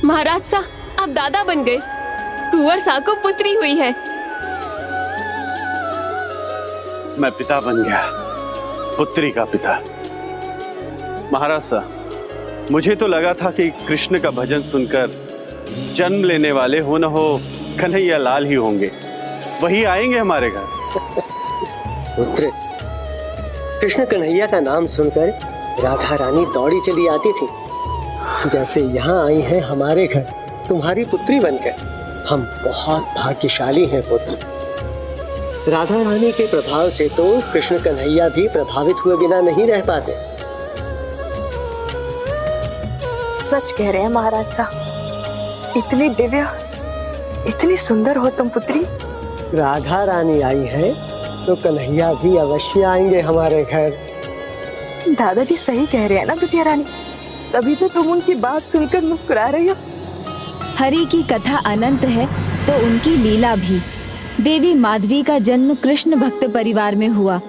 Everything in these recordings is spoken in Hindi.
महाराज सा, आप दादा बन गए। कुंवर सा को पुत्री हुई है। मैं पिता बन गया, पुत्री का पिता। महाराज सा, मुझे तो लगा था कि कृष्ण का भजन सुनकर जन्म लेने वाले हो न हो कन्हैया लाल ही होंगे, वही आएंगे हमारे घर। पुत्र, कृष्ण कन्हैया का नाम सुनकर राधा रानी दौड़ी चली आती थी। जैसे यहाँ आई हैं हमारे घर तुम्हारी पुत्री बनकर, हम बहुत भाग्यशाली हैं पुत्र। राधा रानी के प्रभाव से तो कृष्ण कन्हैया भी प्रभावित हुए बिना नहीं रह पाते। सच कह रहे हैं महाराज साहब, इतनी दिव्य, इतनी सुंदर हो तुम पुत्री। राधा रानी आई है तो कन्हैया भी अवश्य आएंगे हमारे घर। दादाजी सही कह रहे हैं ना बिटिया रानी, तभी तो तुम उनकी बात सुनकर मुस्कुरा रही हो। हरि की कथा अनंत है तो उनकी लीला भी। देवी माधवी का जन्म कृष्ण भक्त परिवार में हुआ।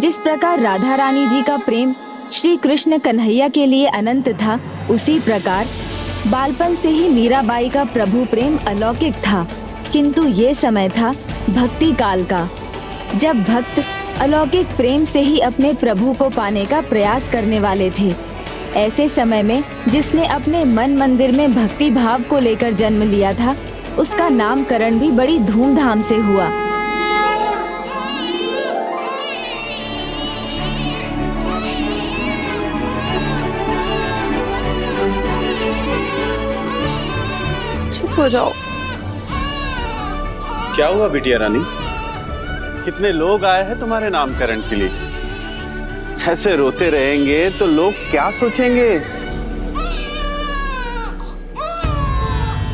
जिस प्रकार राधा रानी जी का प्रेम श्री कृष्ण कन्हैया के लिए अनंत था, उसी प्रकार बालपन से ही मीराबाई का प्रभु प्रेम अलौकिक था। किंतु ये समय था भक्ति काल का, जब भक्त अलौकिक प्रेम से ही अपने प्रभु को पाने का प्रयास करने वाले थे। ऐसे समय में जिसने अपने मन मंदिर में भक्ति भाव को लेकर जन्म लिया था, उसका नामकरण भी बड़ी धूमधाम से हुआ। चुप हो जाओ। क्या हुआ बिटिया रानी? कितने लोग आए हैं तुम्हारे नामकरण के लिए? ऐसे रोते रहेंगे तो लोग क्या सोचेंगे?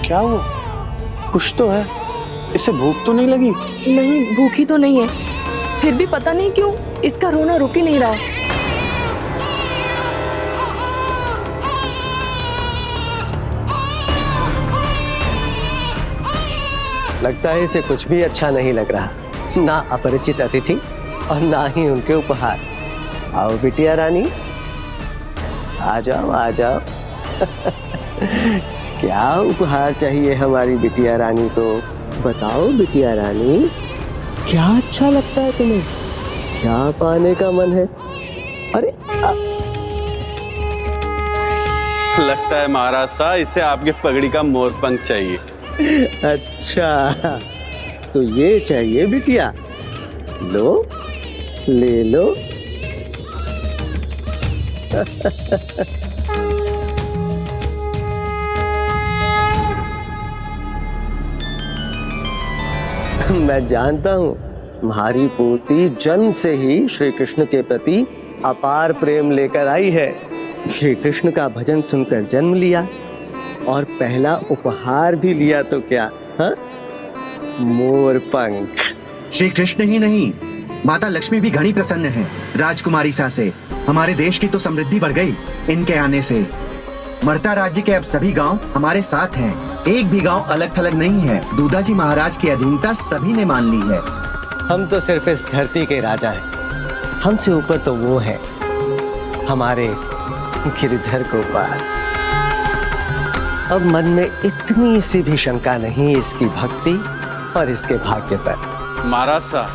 क्या हुआ? कुछ तो है, इसे भूख तो नहीं लगी? नहीं, भूखी तो नहीं है, फिर भी पता नहीं क्यों इसका रोना रुक ही नहीं रहा। लगता है इसे कुछ भी अच्छा नहीं लग रहा, ना अपरिचित अतिथि और ना ही उनके उपहार। आओ बिटिया रानी, आ जाओ आ जाओ। क्या उपहार चाहिए हमारी बिटिया रानी को? बताओ बिटिया रानी, क्या अच्छा लगता है तुम्हें? क्या पाने का मन है? अरे लगता है महाराज सा, इसे आपके पगड़ी का मोरपंख चाहिए। अच्छा, तो ये चाहिए बिटिया? लो, ले लो। मैं जानता हूँ तुम्हारी पोती जन्म से ही श्री कृष्ण के प्रति अपार प्रेम लेकर आई है। श्री कृष्ण का भजन सुनकर जन्म लिया और पहला उपहार भी लिया तो क्या, हाँ? मोर पंख। श्री कृष्ण ही नहीं, माता लक्ष्मी भी घनी प्रसन्न है राजकुमारी सा से। हमारे देश की तो समृद्धि बढ़ गई इनके आने से। मर्ता राज्य के अब सभी गांव हमारे साथ हैं, एक भी गांव अलग थलग नहीं है। दूधाजी महाराज की अधीनता सभी ने मान ली है। हम तो सिर्फ इस धरती के राजा हैं, हमसे ऊपर तो वो है हमारे गिरधर गोपाल। अब मन में इतनी सी भी शंका नहीं इसकी भक्ति और इसके भाग्य पर। महाराज सा,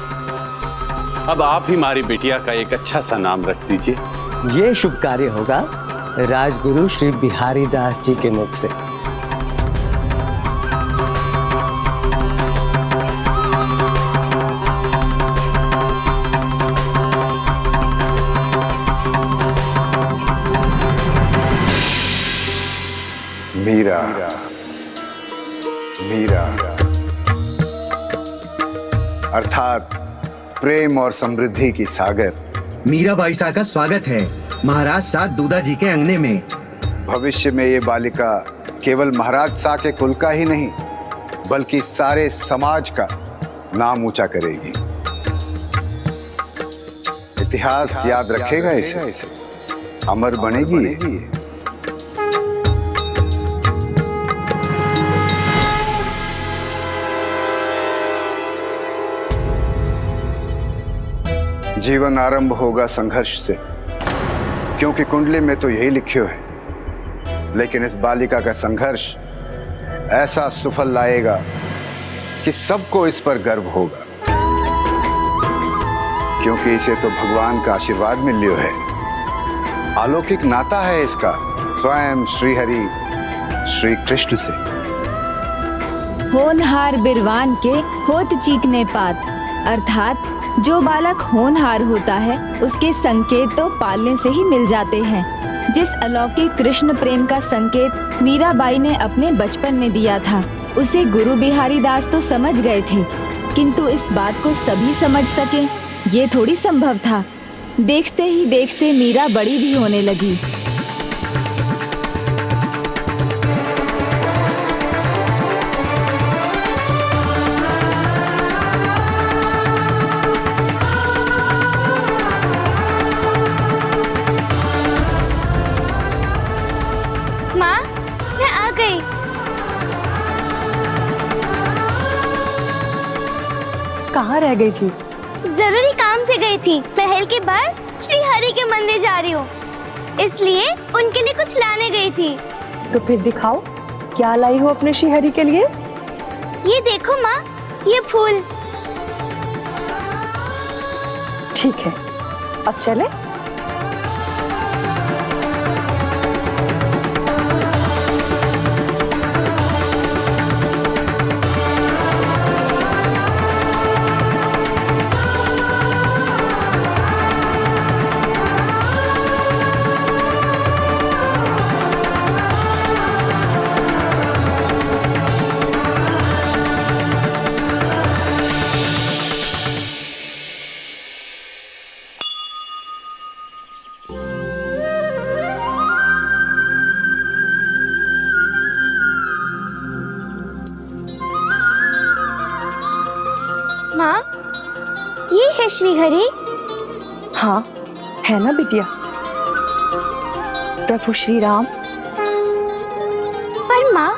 अब आप ही हमारी बिटिया का एक अच्छा सा नाम रख दीजिए। ये शुभ कार्य होगा राजगुरु श्री बिहारी दास जी के मुख से। मीरा, मीरा अर्थात प्रेम और समृद्धि की सागर। मीराबाई सा का स्वागत है महाराज सा दूधा जी के अंगने में। भविष्य में ये बालिका केवल महाराज सा के कुल का ही नहीं, बल्कि सारे समाज का नाम ऊंचा करेगी। इतिहास याद रखेगा इसे, अमर बनेगी। जीवन आरंभ होगा संघर्ष से, क्योंकि कुंडली में तो यही लिखे है। लेकिन इस बालिका का संघर्ष ऐसा सुफल लाएगा कि सबको इस पर गर्व होगा, क्योंकि इसे तो भगवान का आशीर्वाद मिलियो है। अलौकिक नाता है इसका स्वयं श्री हरि श्री कृष्ण से। होनहार बिरवान के होत चीकने पात, अर्थात जो बालक होनहार होता है उसके संकेत तो पालने से ही मिल जाते हैं। जिस अलौकिक कृष्ण प्रेम का संकेत मीराबाई ने अपने बचपन में दिया था उसे गुरु बिहारी दास तो समझ गए थे, किंतु इस बात को सभी समझ सके ये थोड़ी संभव था। देखते ही देखते मीरा बड़ी भी होने लगी। माँ, मैं आ गई। कहाँ रह गई थी? जरूरी काम से गई थी। महल के बाहर श्री हरि के मंदिर जा रही हूँ, इसलिए उनके लिए कुछ लाने गई थी। तो फिर दिखाओ क्या लाई हो अपने श्री हरि के लिए। ये देखो माँ, ये फूल। ठीक है, अब चले। माँ, ये है श्री हरि। हाँ है ना बिटिया, प्रभु श्री राम। पर माँ,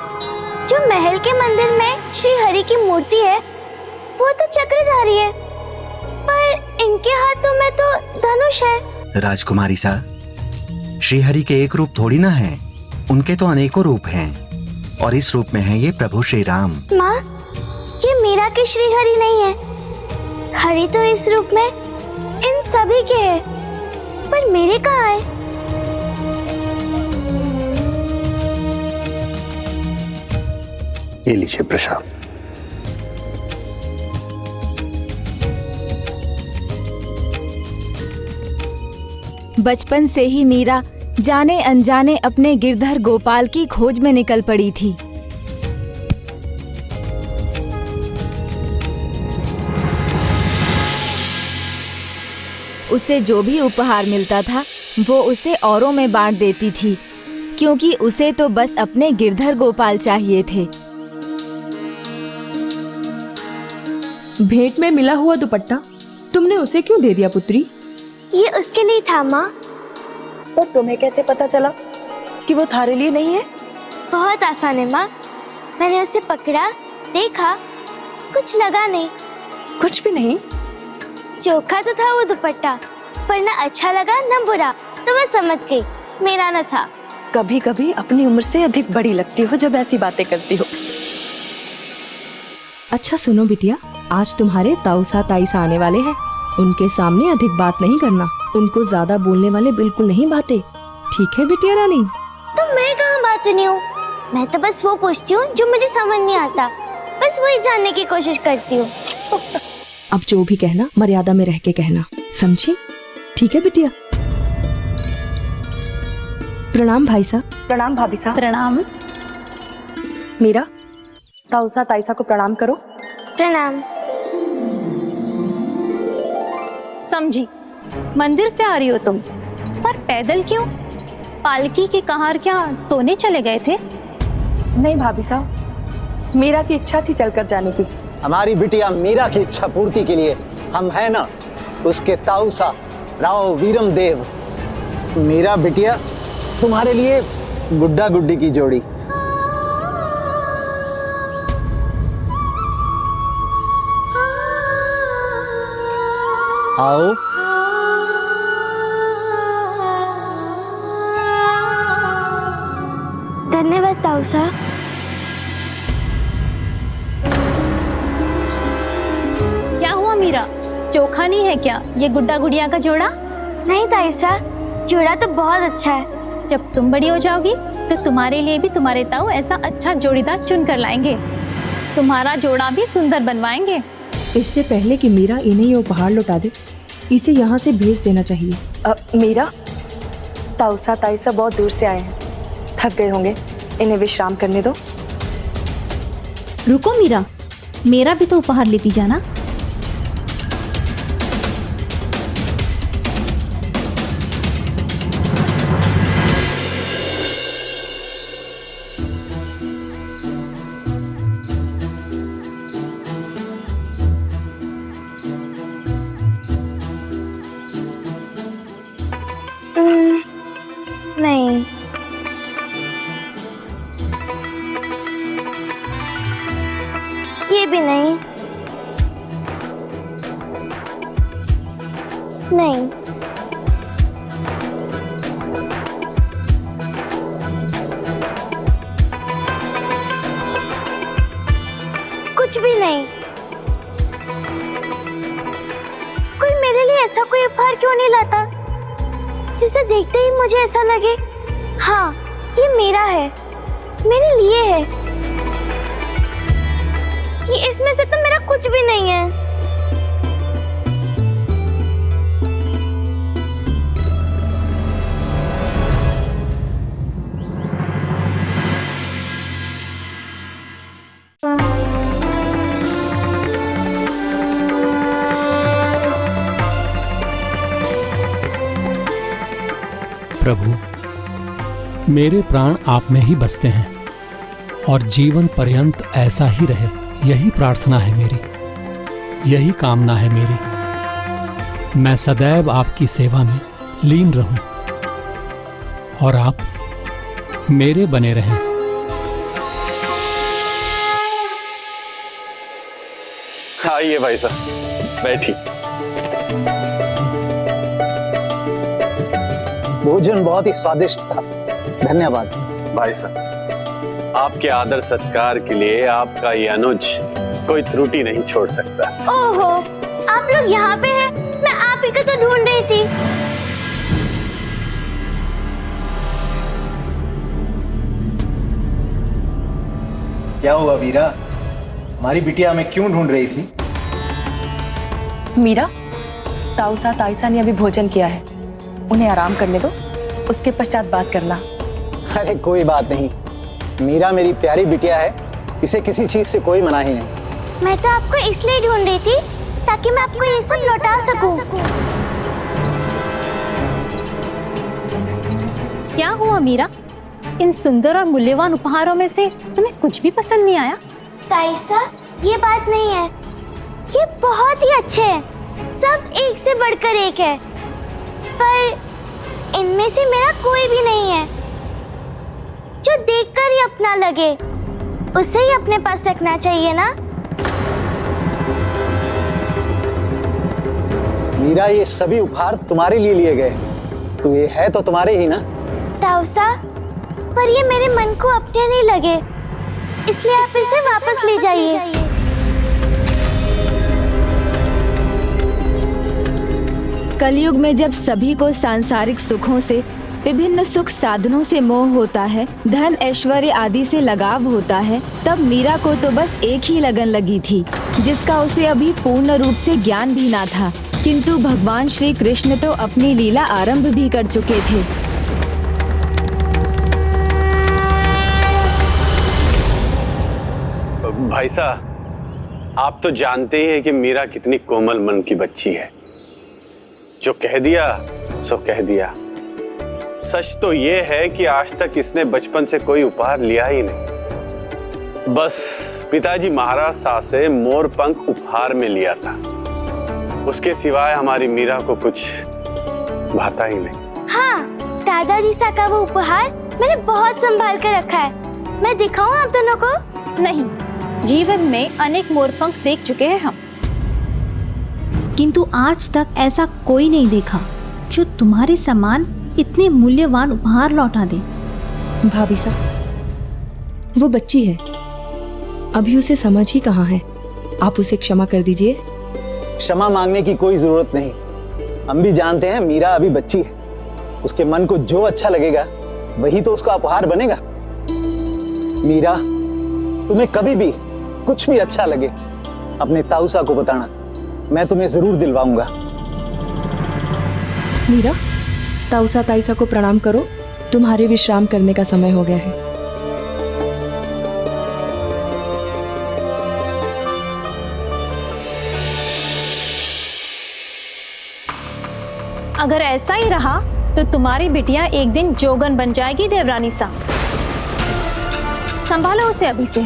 जो महल के मंदिर में श्री हरि की मूर्ति है वो तो चक्रधारी है, पर इनके हाथों में तो धनुष है। राजकुमारी सा, श्रीहरि के एक रूप थोड़ी ना है, उनके तो अनेकों रूप हैं, और इस रूप में है ये प्रभु श्री राम। माँ, ये मीरा के श्री हरि नहीं है। हरि तो इस रूप में इन सभी के है, पर मेरे कहाँ है? ये लीजिए प्रसाद। बचपन से ही मीरा जाने अनजाने अपने गिरधर गोपाल की खोज में निकल पड़ी थी। उसे जो भी उपहार मिलता था वो उसे औरों में बांट देती थी, क्योंकि उसे तो बस अपने गिरधर गोपाल चाहिए थे। भेंट में मिला हुआ दुपट्टा तुमने उसे क्यों दे दिया पुत्री? ये उसके लिए था माँ। और तुम्हें कैसे पता चला कि वो थारे लिए नहीं है? बहुत आसान है माँ। मैंने उसे पकड़ा, देखा, कुछ लगा नहीं। कुछ भी नहीं? चोखा तो था वो दुपट्टा, पर न अच्छा लगा न बुरा, तो मैं समझ गई मेरा न था। कभी कभी अपनी उम्र से अधिक बड़ी लगती हो जब ऐसी बातें करती हो। अच्छा सुनो बिटिया, आज तुम्हारे ताऊसा ताईसा आने वाले हैं। उनके सामने अधिक बात नहीं करना, उनको ज्यादा बोलने वाले बिल्कुल नहीं बातें। ठीक है बिटिया रानी? तो मैं कहाँ बात सुनी हूँ? मैं तो बस वो पूछती हूँ जो मुझे समझ नहीं आता, बस वही जानने की कोशिश करती हूँ। अब जो भी कहना मर्यादा में रह के कहना, समझी? ठीक है बिटिया? प्रणाम भाई साहब। प्रणाम भाभी साहब। प्रणाम। मीरा, ताऊसा ताईसा को प्रणाम करो। प्रणाम। समझी, मंदिर से आ रही हो तुम, पर पैदल क्यों? पालकी के कहार क्या सोने चले गए थे? नहीं भाभी साहब, मीरा की इच्छा थी चलकर जाने की। हमारी बिटिया मीरा की इच्छा पूर्ति के लिए हम है ना उसके ताऊसा राव वीरम देव। मीरा बिटिया, तुम्हारे लिए गुड्डा गुड्डी की जोड़ी। आओ। धन्यवाद ताऊसा। मीरा, चोखा नहीं है क्या ये गुड्डा गुड़िया का जोड़ा? नहीं ताईसा, जोड़ा तो बहुत अच्छा है। जब तुम बड़ी हो जाओगी तो तुम्हारे लिए भी तुम्हारे ताऊ ऐसा अच्छा जोड़ीदार चुन कर लाएंगे। तुम्हारा जोड़ा भी सुंदर बनवाएंगे। इससे पहले कि मीरा इन्हें ये उपहार लौटा दे, इसे यहाँ से भेज देना चाहिए। मीरा, ताऊसा ताईसा बहुत दूर से आए हैं, थक गए होंगे, इन्हें विश्राम करने दो। रुको मीरा, मेरा भी तो उपहार लेती जाना। नहीं, ये भी नहीं, नहीं, कुछ भी नहीं। कोई मेरे लिए ऐसा कोई उपहार क्यों नहीं लाता जिसे देखते ही मुझे ऐसा लगे हाँ ये मेरा है, मेरे लिए है। ये इसमें से तो मेरा कुछ भी नहीं है। प्रभु, मेरे प्राण आप में ही बसते हैं और जीवन पर्यंत ऐसा ही रहे, यही प्रार्थना है मेरी, यही कामना है मेरी। मैं सदैव आपकी सेवा में लीन रहूं और आप मेरे बने रहें। आइए भाई साहब, बैठिए। भोजन बहुत ही स्वादिष्ट था, धन्यवाद। भाई साहब, आपके आदर सत्कार के लिए आपका ये अनुज कोई त्रुटि नहीं छोड़ सकता। ओहो, आप लोग यहाँ पे हैं? मैं आप ही को तो ढूंढ रही थी। क्या हुआ वीरा, हमारी बिटिया हमें क्यों ढूंढ रही थी? मीरा, ताऊसा ताईसा ने अभी भोजन किया है, उन्हें आराम करने दो, उसके पश्चात बात करना। अरे कोई बात नहीं, मीरा मेरी प्यारी बिटिया है, इसे किसी चीज से कोई मनाही नहीं। मैं तो आपको इसलिए ढूंढ रही थी ताकि मैं आपको ये सब लौटा सकूं। क्या हुआ मीरा, इन सुंदर और मूल्यवान उपहारों में से तुम्हें कुछ भी पसंद नहीं आया? ताईसा, ये बात नहीं है, ये बहुत ही अच्छे हैं, सब एक से बढ़कर एक है, पर इनमें से मेरा कोई भी नहीं है। जो देखकर ही अपना लगे उसे ही अपने पास रखना चाहिए ना। मीरा, ये सभी उपहार तुम्हारे लिए लिए गए, तो ये है तो तुम्हारे ही ना। ताऊसा, पर ये मेरे मन को अपने नहीं लगे, इसलिए आप इसे वापस ले जाइए। कलयुग में जब सभी को सांसारिक सुखों से, विभिन्न सुख साधनों से मोह होता है, धन ऐश्वर्य आदि से लगाव होता है, तब मीरा को तो बस एक ही लगन लगी थी, जिसका उसे अभी पूर्ण रूप से ज्ञान भी ना था। किंतु भगवान श्री कृष्ण तो अपनी लीला आरंभ भी कर चुके थे। भाई साहब, आप तो जानते ही हैं कि मीरा कितनी कोमल मन की बच्ची है। जो कह दिया सो कह दिया। सच तो ये है कि आज तक इसने बचपन से कोई उपहार लिया ही नहीं, बस पिताजी महाराज शाह से मोर पंख उपहार में लिया था। उसके सिवाय हमारी मीरा को कुछ भाता ही नहीं। हाँ, दादाजी सा का वो उपहार मैंने बहुत संभाल कर रखा है, मैं दिखाऊं आप दोनों को? नहीं, जीवन में अनेक मोरपंख देख चुके हैं हम, किंतु आज तक ऐसा कोई नहीं देखा जो तुम्हारे समान इतने मूल्यवान उपहार लौटा दे। भाभी साहब, वो बच्ची है, अभी उसे समझ ही कहाँ है, आप उसे क्षमा कर दीजिए। क्षमा मांगने की कोई जरूरत नहीं। हम भी जानते हैं मीरा अभी बच्ची है, उसके मन को जो अच्छा लगेगा वही तो उसका उपहार बनेगा। मीरा, तुम्हें कभी भी कुछ भी अच्छा लगे अपने ताऊसा को बताना, मैं तुम्हें जरूर दिलवाऊंगा। मीरा, ताऊसा ताईसा को प्रणाम करो, तुम्हारे विश्राम करने का समय हो गया है। अगर ऐसा ही रहा तो तुम्हारी बिटिया एक दिन जोगन बन जाएगी देवरानी सा। संभालो उसे अभी से।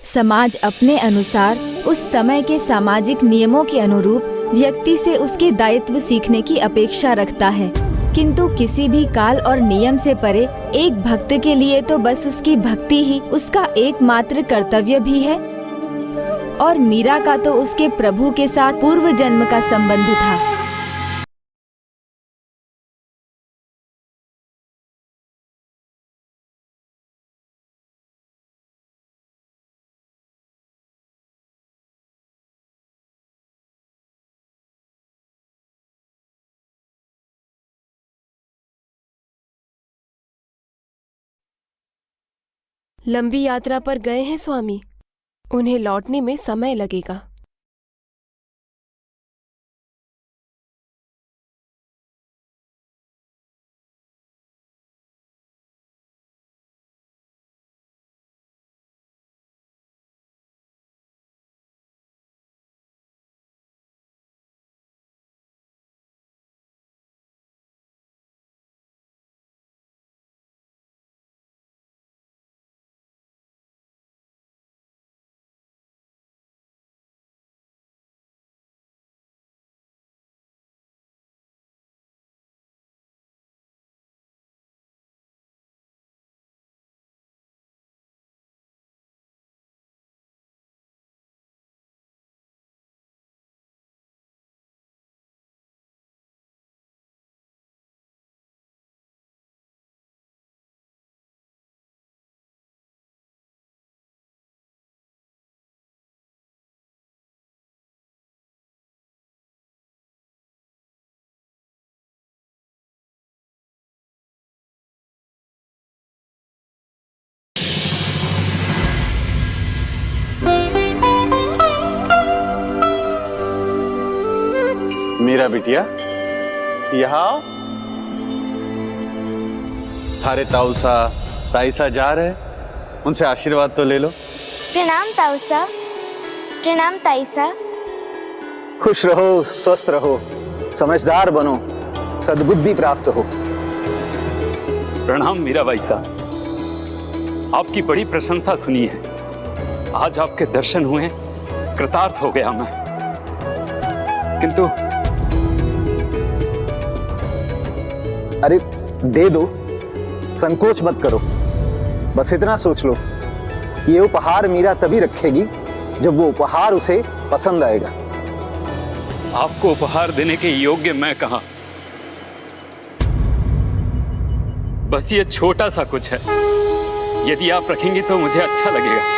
समाज अपने अनुसार उस समय के सामाजिक नियमों के अनुरूप व्यक्ति से उसके दायित्व सीखने की अपेक्षा रखता है, किंतु किसी भी काल और नियम से परे एक भक्त के लिए तो बस उसकी भक्ति ही उसका एकमात्र कर्तव्य भी है। और मीरा का तो उसके प्रभु के साथ पूर्व जन्म का संबंध था। लंबी यात्रा पर गए हैं स्वामी, उन्हें लौटने में समय लगेगा। मीरा बिटिया, यहाँ आओ। थारे ताऊसा ताईसा जा रहे, उनसे आशीर्वाद तो ले लो। प्रणाम ताऊसा, प्रणाम ताईसा। खुश रहो, स्वस्थ रहो, समझदार बनो, सद्बुद्धि प्राप्त हो। प्रणाम मीरा बाई साहब, आपकी बड़ी प्रशंसा सुनी है। आज आपके दर्शन हुए, कृतार्थ हो गया मैं। किंतु अरे दे दो, संकोच मत करो। बस इतना सोच लो, ये उपहार मीरा तभी रखेगी जब वो उपहार उसे पसंद आएगा। आपको उपहार देने के योग्य मैं कहां? बस ये छोटा सा कुछ है, यदि आप रखेंगी तो मुझे अच्छा लगेगा।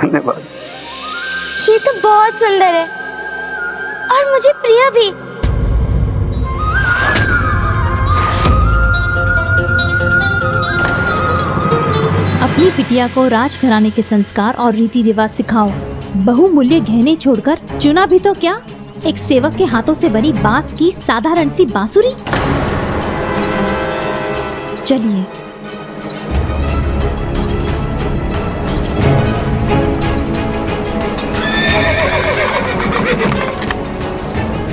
धन्यवाद। ये तो बहुत सुंदर है और मुझे प्रिय भी। अपनी बिटिया को राजघराने के संस्कार और रीति रिवाज सिखाओ। बहुमूल्य गहने छोड़कर चुना भी तो क्या, एक सेवक के हाथों से बनी बांस की साधारण सी बांसुरी। चलिए।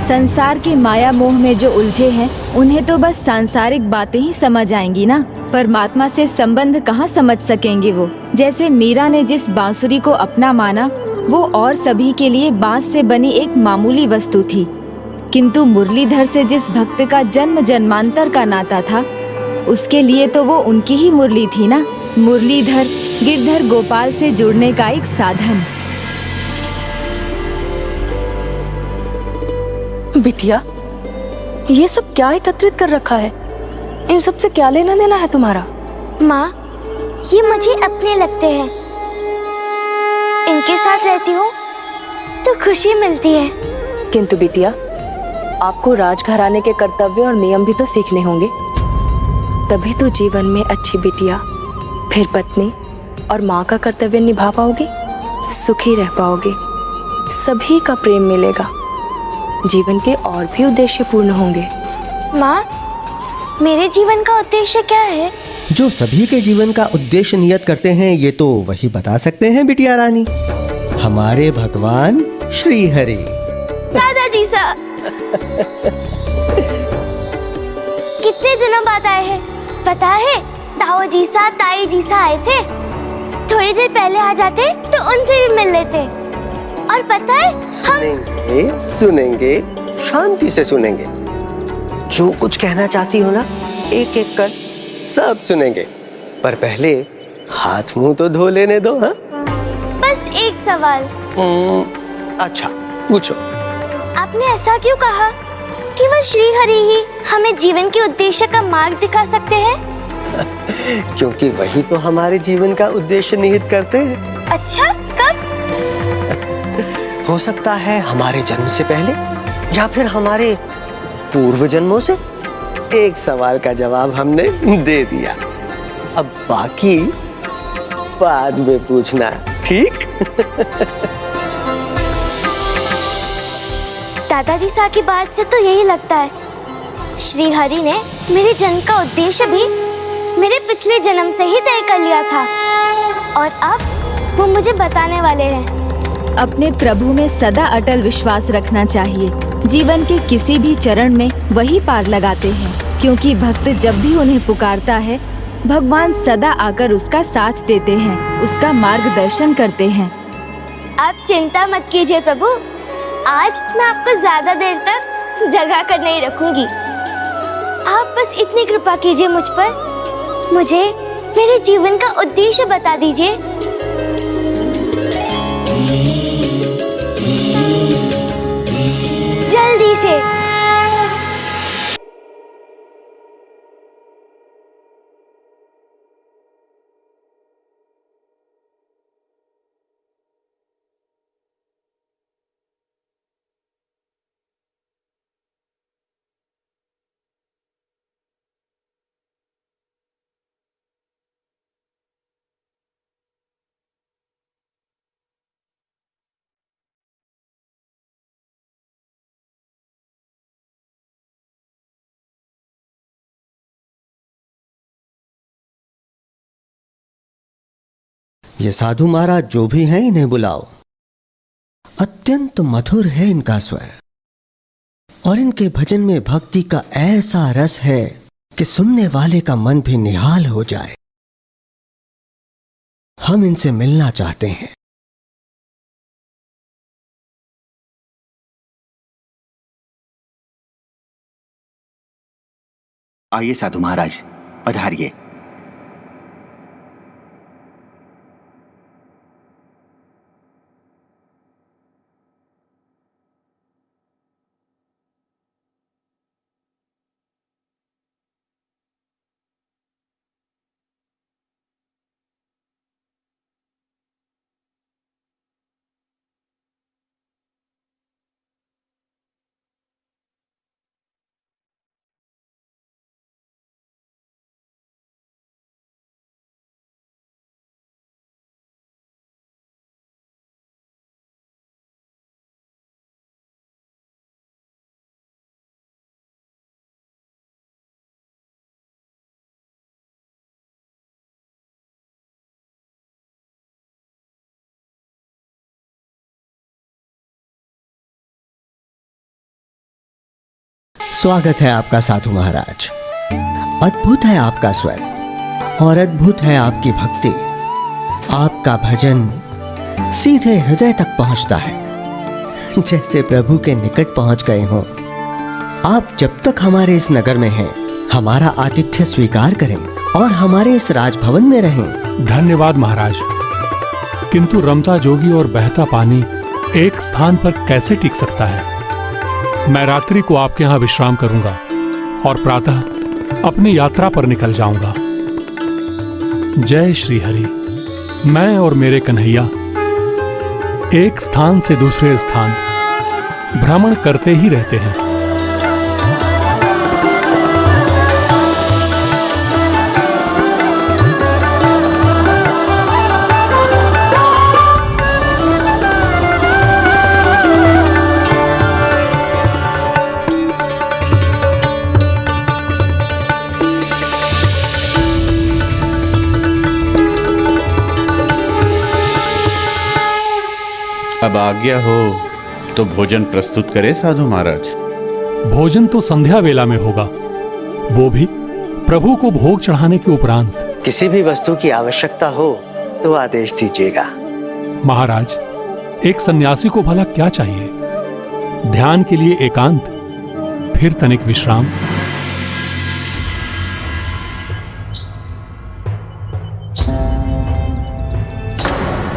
संसार के माया मोह में जो उलझे हैं, उन्हें तो बस सांसारिक बातें ही समझ आएंगी ना, परमात्मा से संबंध कहाँ समझ सकेंगे वो। जैसे मीरा ने जिस बांसुरी को अपना माना, वो और सभी के लिए बांस से बनी एक मामूली वस्तु थी, किंतु मुरलीधर से जिस भक्त का जन्म जन्मांतर का नाता था, उसके लिए तो वो उनकी ही मुरली थी ना। मुरलीधर गिरधर गोपाल से जुड़ने का एक साधन। बिटिया, ये सब क्या एकत्रित कर रखा है? इन सब से क्या लेना देना है तुम्हारा? माँ, ये मुझे अपने लगते हैं। इनके साथ रहती हूँ तो खुशी मिलती है। किंतु बिटिया, आपको राजघराने के कर्तव्य और नियम भी तो सीखने होंगे, तभी तो जीवन में अच्छी बिटिया, फिर पत्नी और माँ का कर्तव्य निभा पाओगे, सुखी रह पाओगे, सभी का प्रेम मिलेगा, जीवन के और भी उद्देश्य पूर्ण होंगे। माँ, मेरे जीवन का उद्देश्य क्या है? जो सभी के जीवन का उद्देश्य नियत करते हैं, ये तो वही बता सकते हैं बिटिया रानी, हमारे भगवान श्री हरि। दादाजी सा कितने दिनों बाद आए हैं, पता है? ताऊ जी सा, ताई जी सा आए थे। थोड़ी देर पहले आ जाते तो उनसे भी मिल लेते। और पता है, हम सुनेंगे, शांति से सुनेंगे। जो कुछ कहना चाहती हो ना, एक एक कर सब सुनेंगे, पर पहले हाथ मुंह तो धो लेने दो। हाँ, बस एक सवाल। अच्छा, पूछो। आपने ऐसा क्यों कहा कि वह श्री हरि ही हमें जीवन के उद्देश्य का मार्ग दिखा सकते हैं? क्योंकि वही तो हमारे जीवन का उद्देश्य निहित करते हैं। अच्छा, कब? हो सकता है हमारे जन्म से पहले, या फिर हमारे पूर्व जन्मों से। एक सवाल का जवाब हमने दे दिया, अब बाकी बाद में पूछना, ठीक? दादाजी सा की बात से तो यही लगता है, श्री हरि ने मेरे जन्म का उद्देश्य भी मेरे पिछले जन्म से ही तय कर लिया था, और अब वो मुझे बताने वाले हैं। अपने प्रभु में सदा अटल विश्वास रखना चाहिए। जीवन के किसी भी चरण में वही पार लगाते हैं, क्योंकि भक्त जब भी उन्हें पुकारता है, भगवान सदा आकर उसका साथ देते हैं, उसका मार्गदर्शन करते हैं। आप चिंता मत कीजिए प्रभु, आज मैं आपको ज्यादा देर तक जगा कर नहीं रखूंगी। आप बस इतनी कृपा कीजिए मुझ पर, मुझे मेरे जीवन का उद्देश्य बता दीजिए। जल्दी से। ये साधु महाराज जो भी हैं, इन्हें बुलाओ। अत्यंत मधुर है इनका स्वर, और इनके भजन में भक्ति का ऐसा रस है कि सुनने वाले का मन भी निहाल हो जाए। हम इनसे मिलना चाहते हैं। आइए साधु महाराज, पधारिए। स्वागत है आपका साधु महाराज। अद्भुत है आपका स्वर और अद्भुत है आपकी भक्ति। आपका भजन सीधे हृदय तक पहुंचता है, जैसे प्रभु के निकट पहुंच गए हों। आप जब तक हमारे इस नगर में हैं, हमारा आतिथ्य स्वीकार करें और हमारे इस राजभवन में रहें। धन्यवाद महाराज, किंतु रमता जोगी और बहता पानी एक स्थान पर कैसे टिक सकता है? मैं रात्रि को आपके यहाँ विश्राम करूंगा और प्रातः अपनी यात्रा पर निकल जाऊंगा। जय श्री हरि। मैं और मेरे कन्हैया एक स्थान से दूसरे स्थान भ्रमण करते ही रहते हैं। अब आज्ञा हो तो भोजन प्रस्तुत करे साधु महाराज। भोजन तो संध्या वेला में होगा, वो भी प्रभु को भोग चढ़ाने के उपरांत। किसी भी वस्तु की आवश्यकता हो तो आदेश दीजिएगा। महाराज, एक सन्यासी को भला क्या चाहिए? ध्यान के लिए एकांत, फिर तनिक विश्राम।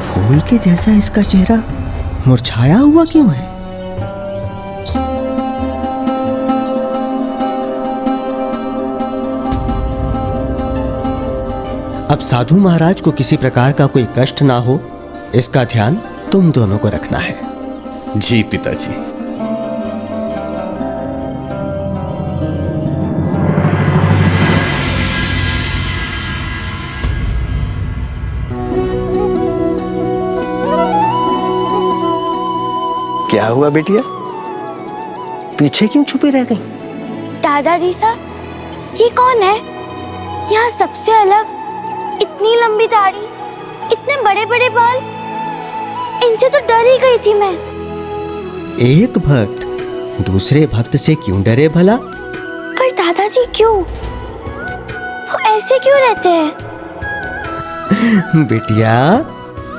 फूल के जैसा इसका चेहरा मुरझाया हुआ क्यों है? अब साधु महाराज को किसी प्रकार का कोई कष्ट ना हो, इसका ध्यान तुम दोनों को रखना है। जी पिताजी। क्या हुआ बेटिया, पीछे क्यों छुपी रह गई? दादाजी साहब, ये कौन है? यहाँ सबसे अलग, इतनी लंबी दाढ़ी, इतने बड़े बड़े बाल, इनसे तो डर ही गई थी मैं। एक भक्त दूसरे भक्त से क्यों डरे भला? पर दादाजी क्यों? वो ऐसे क्यों रहते हैं? बेटिया,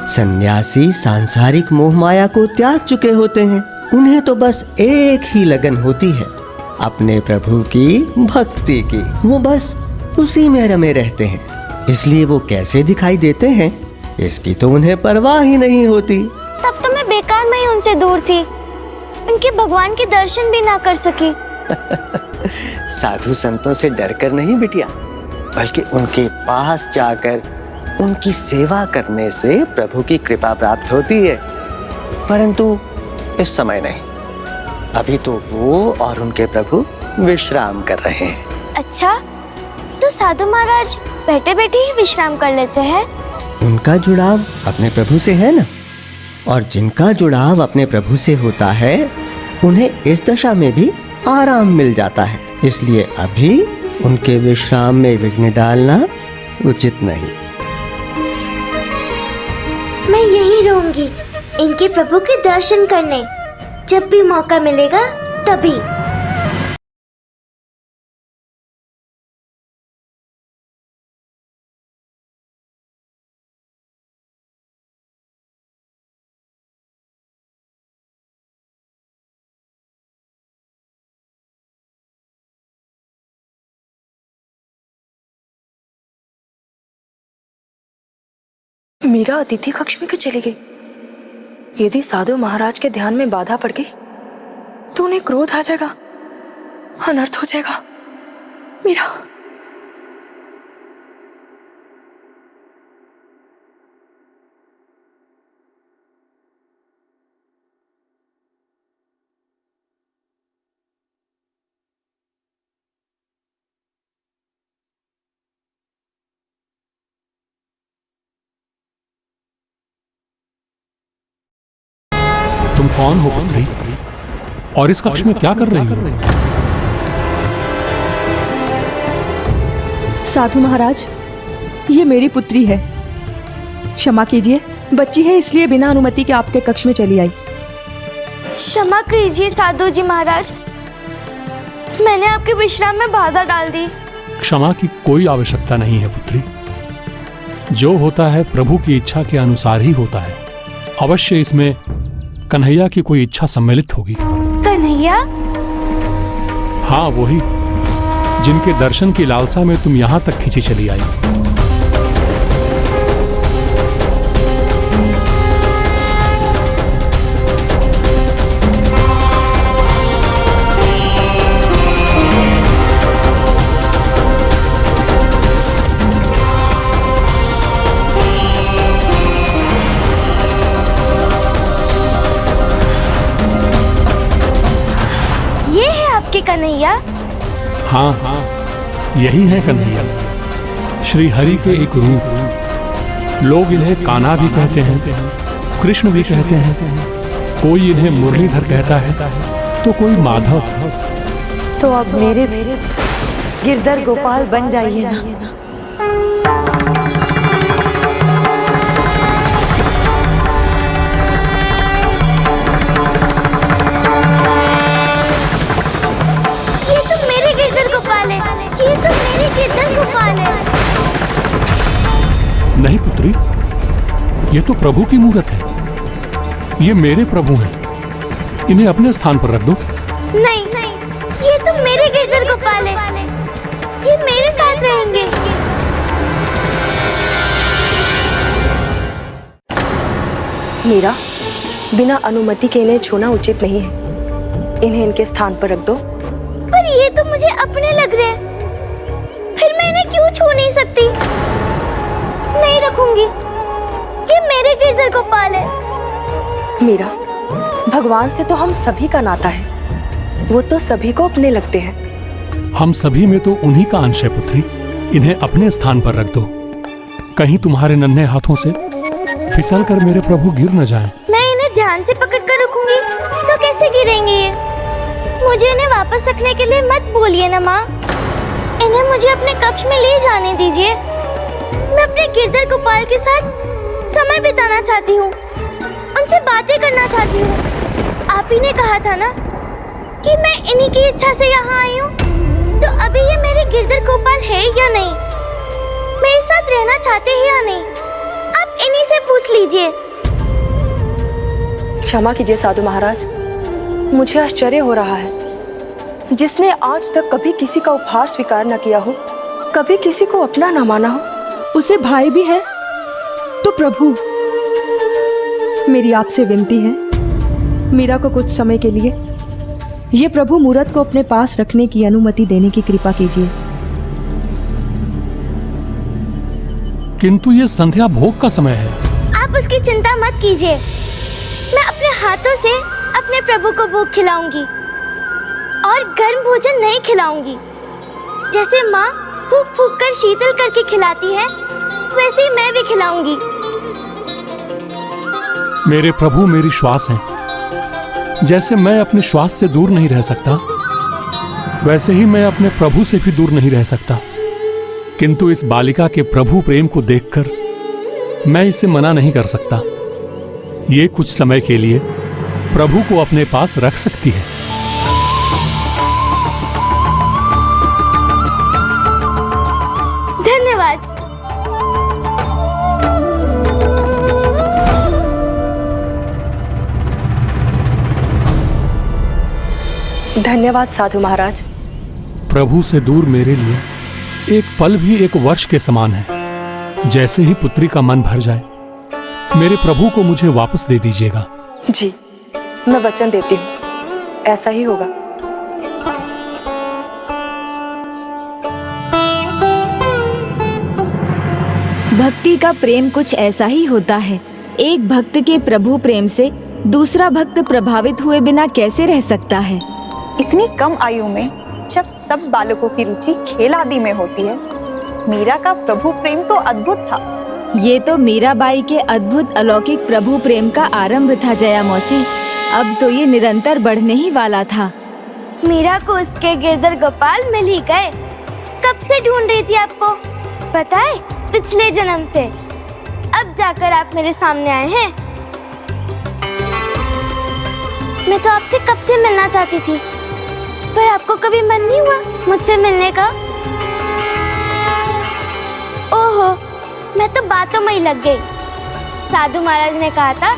सन्यासी सांसारिक मोह माया को त्याग चुके होते हैं। उन्हें तो बस एक ही लगन होती है, अपने प्रभु की भक्ति की। वो बस उसी में रमे रहते हैं, इसलिए वो कैसे दिखाई देते हैं इसकी तो उन्हें परवाह ही नहीं होती। तब तो मैं बेकार में ही उनसे दूर थी, उनके भगवान के दर्शन भी ना कर सकी। साधु संतों से डरकर नहीं बिटिया, बल्कि उनके पास जाकर उनकी सेवा करने से प्रभु की कृपा प्राप्त होती है। परंतु इस समय नहीं, अभी तो वो और उनके प्रभु विश्राम कर रहे हैं। अच्छा, तो साधु महाराज बैठे बैठे ही विश्राम कर लेते हैं? उनका जुड़ाव अपने प्रभु से है ना, और जिनका जुड़ाव अपने प्रभु से होता है उन्हें इस दशा में भी आराम मिल जाता है। इसलिए अभी उनके विश्राम में विघ्न डालना उचित नहीं। मैं यहीं रहूंगी इनके प्रभु के दर्शन करने, जब भी मौका मिलेगा तभी। मीरा अतिथि कक्ष में क्यों चली गई? यदि साधु महाराज के ध्यान में बाधा पड़ गई तो उन्हें क्रोध आ जाएगा, अनर्थ हो जाएगा। मीरा, तुम कौन हो पुत्री, और इस कक्ष में क्या कर रही हो? साधु महाराज, ये मेरी पुत्री है। क्षमा कीजिए, बच्ची है इसलिए बिना अनुमति के आपके कक्ष में चली आई। क्षमा कीजिए साधु जी महाराज, मैंने आपके विश्राम में बाधा डाल दी। क्षमा की कोई आवश्यकता नहीं है पुत्री। जो होता है प्रभु की इच्छा के अनुसार ही होता है। अवश्य इसमें कन्हैया की कोई इच्छा सम्मिलित होगी। कन्हैया? हाँ, वही जिनके दर्शन की लालसा में तुम यहाँ तक खींची चली आई। हाँ हाँ, यही है कन्हैया, श्री हरि के एक रूप। लोग इन्हें कान्हा भी कहते हैं, कृष्ण भी कहते हैं, कोई इन्हें मुरलीधर कहता है तो कोई माधव। तो अब मेरे गिरधर गोपाल बन जाइए ना। ये तो मेरे गिरधर गोपाल है, ये तो मेरे गिरधर गोपाल है। नहीं पुत्री, ये तो प्रभु की मूरत है। ये मेरे प्रभु हैं, इन्हें अपने स्थान पर रख दो। नहीं नहीं, ये तो मेरे गिरधर गोपाल है, ये मेरे साथ रहेंगे। मीरा, बिना अनुमति के इन्हें छूना उचित नहीं है। इन्हें इनके स्थान पर रख दो। पर ये तो मुझे अपने लग रहे हैं, फिर मैं इन्हें क्यों छू नहीं सकती? नहीं रखूंगी, ये मेरे गिरधर गोपाल है। मीरा, भगवान से तो हम सभी का नाता है, वो तो सभी को अपने लगते हैं। हम सभी में तो उन्हीं का अंश है पुत्री। इन्हें अपने स्थान पर रख दो, कहीं तुम्हारे नन्हे हाथों से फिसल कर मेरे प्रभु गिर न जाएं। मैं इन्हें ध्यान से पकड़ कर रखूंगी तो कैसे गिरेंगे ये? मुझे इन्हें वापस रखने के लिए मत बोलिए ना माँ। इन्हें मुझे अपने कक्ष में ले जाने दीजिए। मैं अपने गिरधर गोपाल के साथ समय बिताना चाहती हूँ, उनसे बातें करना चाहती हूँ। आप ही ने कहा था ना कि मैं इन्हीं की इच्छा से यहाँ आई हूँ, तो अभी ये मेरे गिरधर गोपाल है या नहीं, मेरे साथ रहना चाहते हैं या नहीं, आप इन्हीं से पूछ लीजिए। क्षमा कीजिए साधु महाराज, मुझे आश्चर्य हो रहा है। जिसने आज तक कभी किसी का उपहार स्वीकार न किया हो, कभी किसी को अपना न माना हो, उसे भाई भी है तो प्रभु। मेरी आपसे विनती है, मीरा को कुछ समय के लिए ये प्रभु मूरत को अपने पास रखने की अनुमति देने की कृपा कीजिए। किंतु ये संध्या भोग का समय है। आप उसकी चिंता मत कीजिए, मैं अपने हाथों से अपने प्रभु को भोग खिलाऊंगी और गर्म भोजन नहीं खिलाऊंगी। जैसे माँ फूक फूक कर शीतल करके खिलाती है, वैसे ही मैं भी खिलाऊंगी। मेरे प्रभु मेरी श्वास हैं। जैसे मैं अपने श्वास से दूर नहीं रह सकता, वैसे ही मैं अपने प्रभु से भी दूर नहीं रह सकता। किंतु इस बालिका के प्रभु प्रेम को देखकर मैं इसे मना नहीं कर सकता। ये कुछ समय के लिए प्रभु को अपने पास रख सकती है। धन्यवाद। धन्यवाद साधु महाराज। प्रभु से दूर मेरे लिए एक पल भी एक वर्ष के समान है। जैसे ही पुत्री का मन भर जाए, मेरे प्रभु को मुझे वापस दे दीजिएगा। जी, मैं वचन देती हूँ, ऐसा ही होगा। भक्ति का प्रेम कुछ ऐसा ही होता है। एक भक्त के प्रभु प्रेम से दूसरा भक्त प्रभावित हुए बिना कैसे रह सकता है। इतनी कम आयु में जब सब बालकों की रुचि खेल आदि में होती है, मीरा का प्रभु प्रेम तो अद्भुत था। ये तो मीराबाई के अद्भुत अलौकिक प्रभु प्रेम का आरंभ था जया मौसी। अब तो ये निरंतर बढ़ने ही वाला था। मीरा को उसके गिरधर गोपाल मिल ही गए। कब से ढूंढ रही थी आपको, पता है? पिछले जन्म से। अब जाकर आप मेरे सामने आए हैं। मैं तो आपसे कब से मिलना चाहती थी, पर आपको कभी मन नहीं हुआ मुझसे मिलने का? ओहो, मैं तो बातों में ही लग गई। साधु महाराज ने कहा था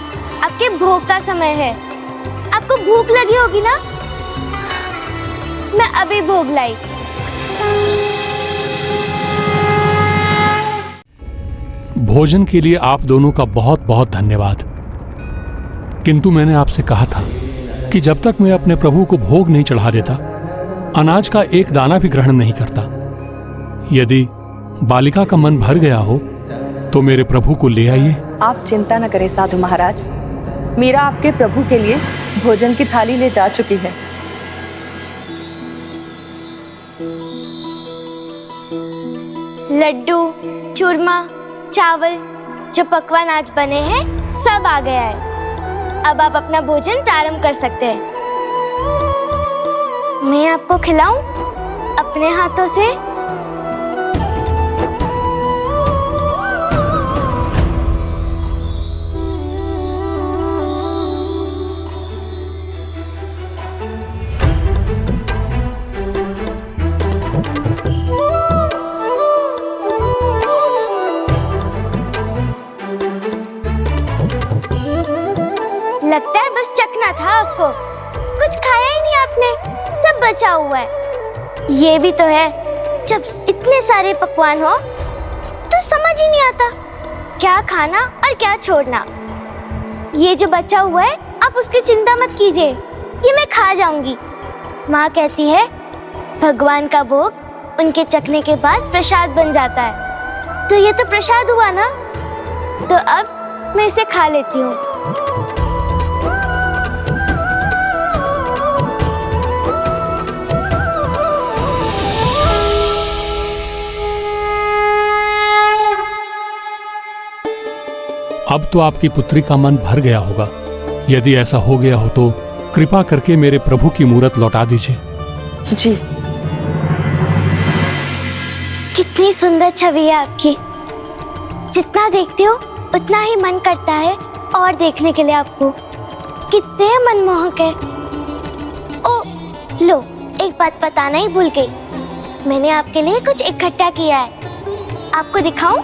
आपके भोग का समय है, आपको भूख लगी होगी ना? मैं अभी भोग लाई। भोजन के लिए आप दोनों का बहुत बहुत धन्यवाद। किंतु मैंने आपसे कहा था कि जब तक मैं अपने प्रभु को भोग नहीं चढ़ा देता, अनाज का एक दाना भी ग्रहण नहीं करता। यदि बालिका का मन भर गया हो तो मेरे प्रभु को ले आइए। आप चिंता न करें साधु महाराज, मीरा आपके प्रभु के लिए भोजन की थाली ले जा चुकी है। लड्डू, चूरमा, चावल, जो पकवान आज बने हैं सब आ गया है। अब आप अपना भोजन प्रारंभ कर सकते हैं। मैं आपको खिलाऊं अपने हाथों से? लगता है बस चखना था आपको, कुछ खाया ही नहीं आपने, सब बचा हुआ है। ये भी तो है, जब इतने सारे पकवान हो तो समझ ही नहीं आता क्या खाना और क्या छोड़ना। ये जो बचा हुआ है आप उसकी चिंता मत कीजिए, ये मैं खा जाऊंगी। माँ कहती है भगवान का भोग उनके चखने के बाद प्रसाद बन जाता है, तो ये तो प्रसाद हुआ ना, तो अब मैं इसे खा लेती हूँ। अब तो आपकी पुत्री का मन भर गया होगा। यदि ऐसा हो गया हो तो कृपा करके मेरे प्रभु की मूरत लौटा दीजिए। जी। कितनी सुंदर छवि है आपकी, जितना देखते हो उतना ही मन करता है और देखने के लिए आपको। कितने मनमोहक है। ओ लो, एक बात बताना ही भूल गई, मैंने आपके लिए कुछ इकट्ठा किया है, आपको दिखाऊं?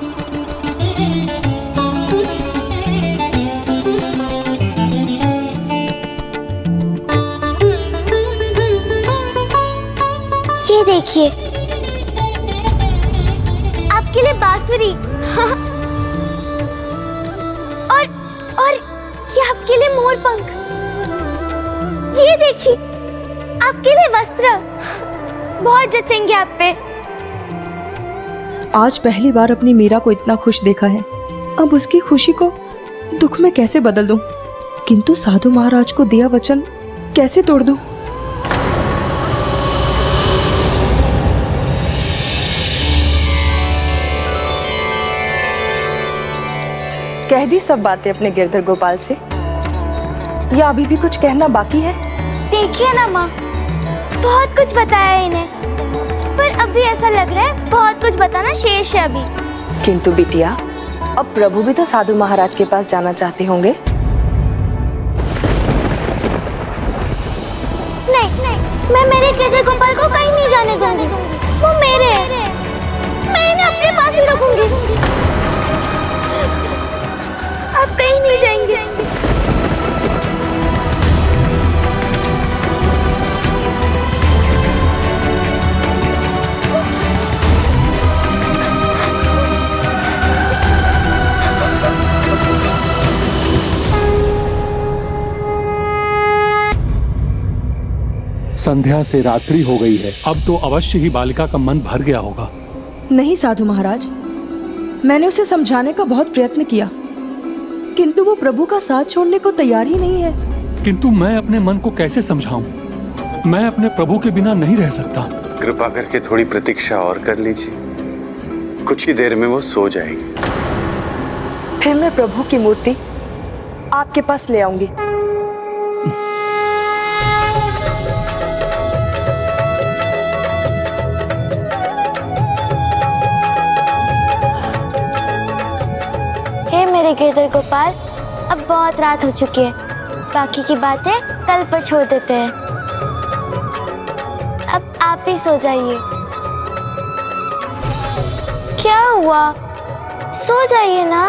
ये देखिए, आपके लिए बांसुरी और ये आपके लिए मोरपंख। ये देखिए, आपके लिए वस्त्र, बहुत जचेंगे आप पे। आज पहली बार अपनी मीरा को इतना खुश देखा है। अब उसकी खुशी को दुख में कैसे बदल दूं? किंतु साधु महाराज को दिया वचन कैसे तोड़ दूं? कह दी सब बातें अपने गिरधर गोपाल से, या अभी भी कुछ कहना बाकी है? देखिए ना माँ, बहुत कुछ बताया है इन्हें, पर अभी ऐसा लग रहा है बहुत कुछ बताना शेष है अभी। किंतु बिटिया, अब प्रभु भी तो साधु महाराज के पास जाना चाहते होंगे। नहीं, मैं मेरे गिरधर गोपाल को कहीं नहीं जाने दूंगी, वो मेरे हैं, मैं इन्हें अपने पास ही रखूंगी। आप कहीं नहीं जाएंगे। संध्या से रात्रि हो गई है, अब तो अवश्य ही बालिका का मन भर गया होगा। नहीं साधु महाराज, मैंने उसे समझाने का बहुत प्रयत्न किया, किंतु वो प्रभु का साथ छोड़ने को तैयार ही नहीं है। किंतु मैं अपने मन को कैसे समझाऊं? मैं अपने प्रभु के बिना नहीं रह सकता। कृपा करके थोड़ी प्रतीक्षा और कर लीजिए, कुछ ही देर में वो सो जाएगी। फिर मैं प्रभु की मूर्ति आपके पास ले आऊंगी। मेरे गिरधर गोपाल, अब बहुत रात हो चुकी है, बाकी की बातें कल पर छोड़ देते हैं। अब आप ही सो जाइए। क्या हुआ, सो जाइए ना।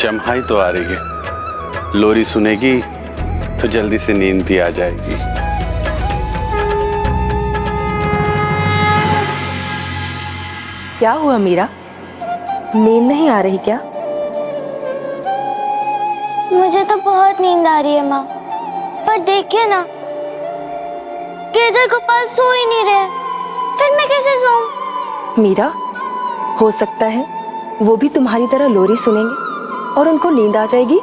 जम्हाई तो आ रही है, लोरी सुनेगी तो जल्दी से नींद भी आ जाएगी। क्या हुआ मीरा, नींद नहीं आ रही क्या? मुझे तो बहुत नींद आ रही है माँ, पर देखिए ना, गिरधर गोपाल सो ही नहीं रहे, फिर मैं कैसे सोऊं? मीरा, हो सकता है वो भी तुम्हारी तरह लोरी सुनेंगे और उनको नींद आ जाएगी।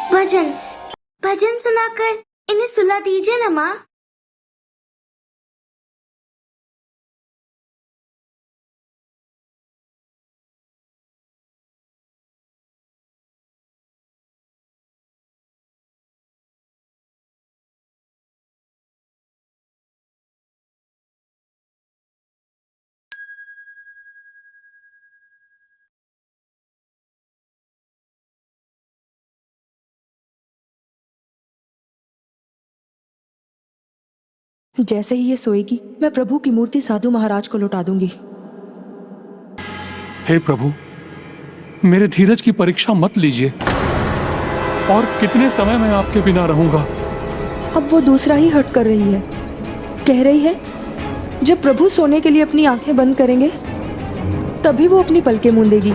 भजन भजन सुनाकर इन्हें सुला दीजिए ना माँ। जैसे ही ये सोएगी मैं प्रभु की मूर्ति साधु महाराज को लौटा दूंगी। हे प्रभु, मेरे धीरज की परीक्षा मत लीजिए। और कितने समय मैं आपके बिना रहूंगा? अब वो दूसरा ही हट कर रही है। कह रही है जब प्रभु सोने के लिए अपनी आंखें बंद करेंगे तभी वो अपनी पलकें मूंदेगी।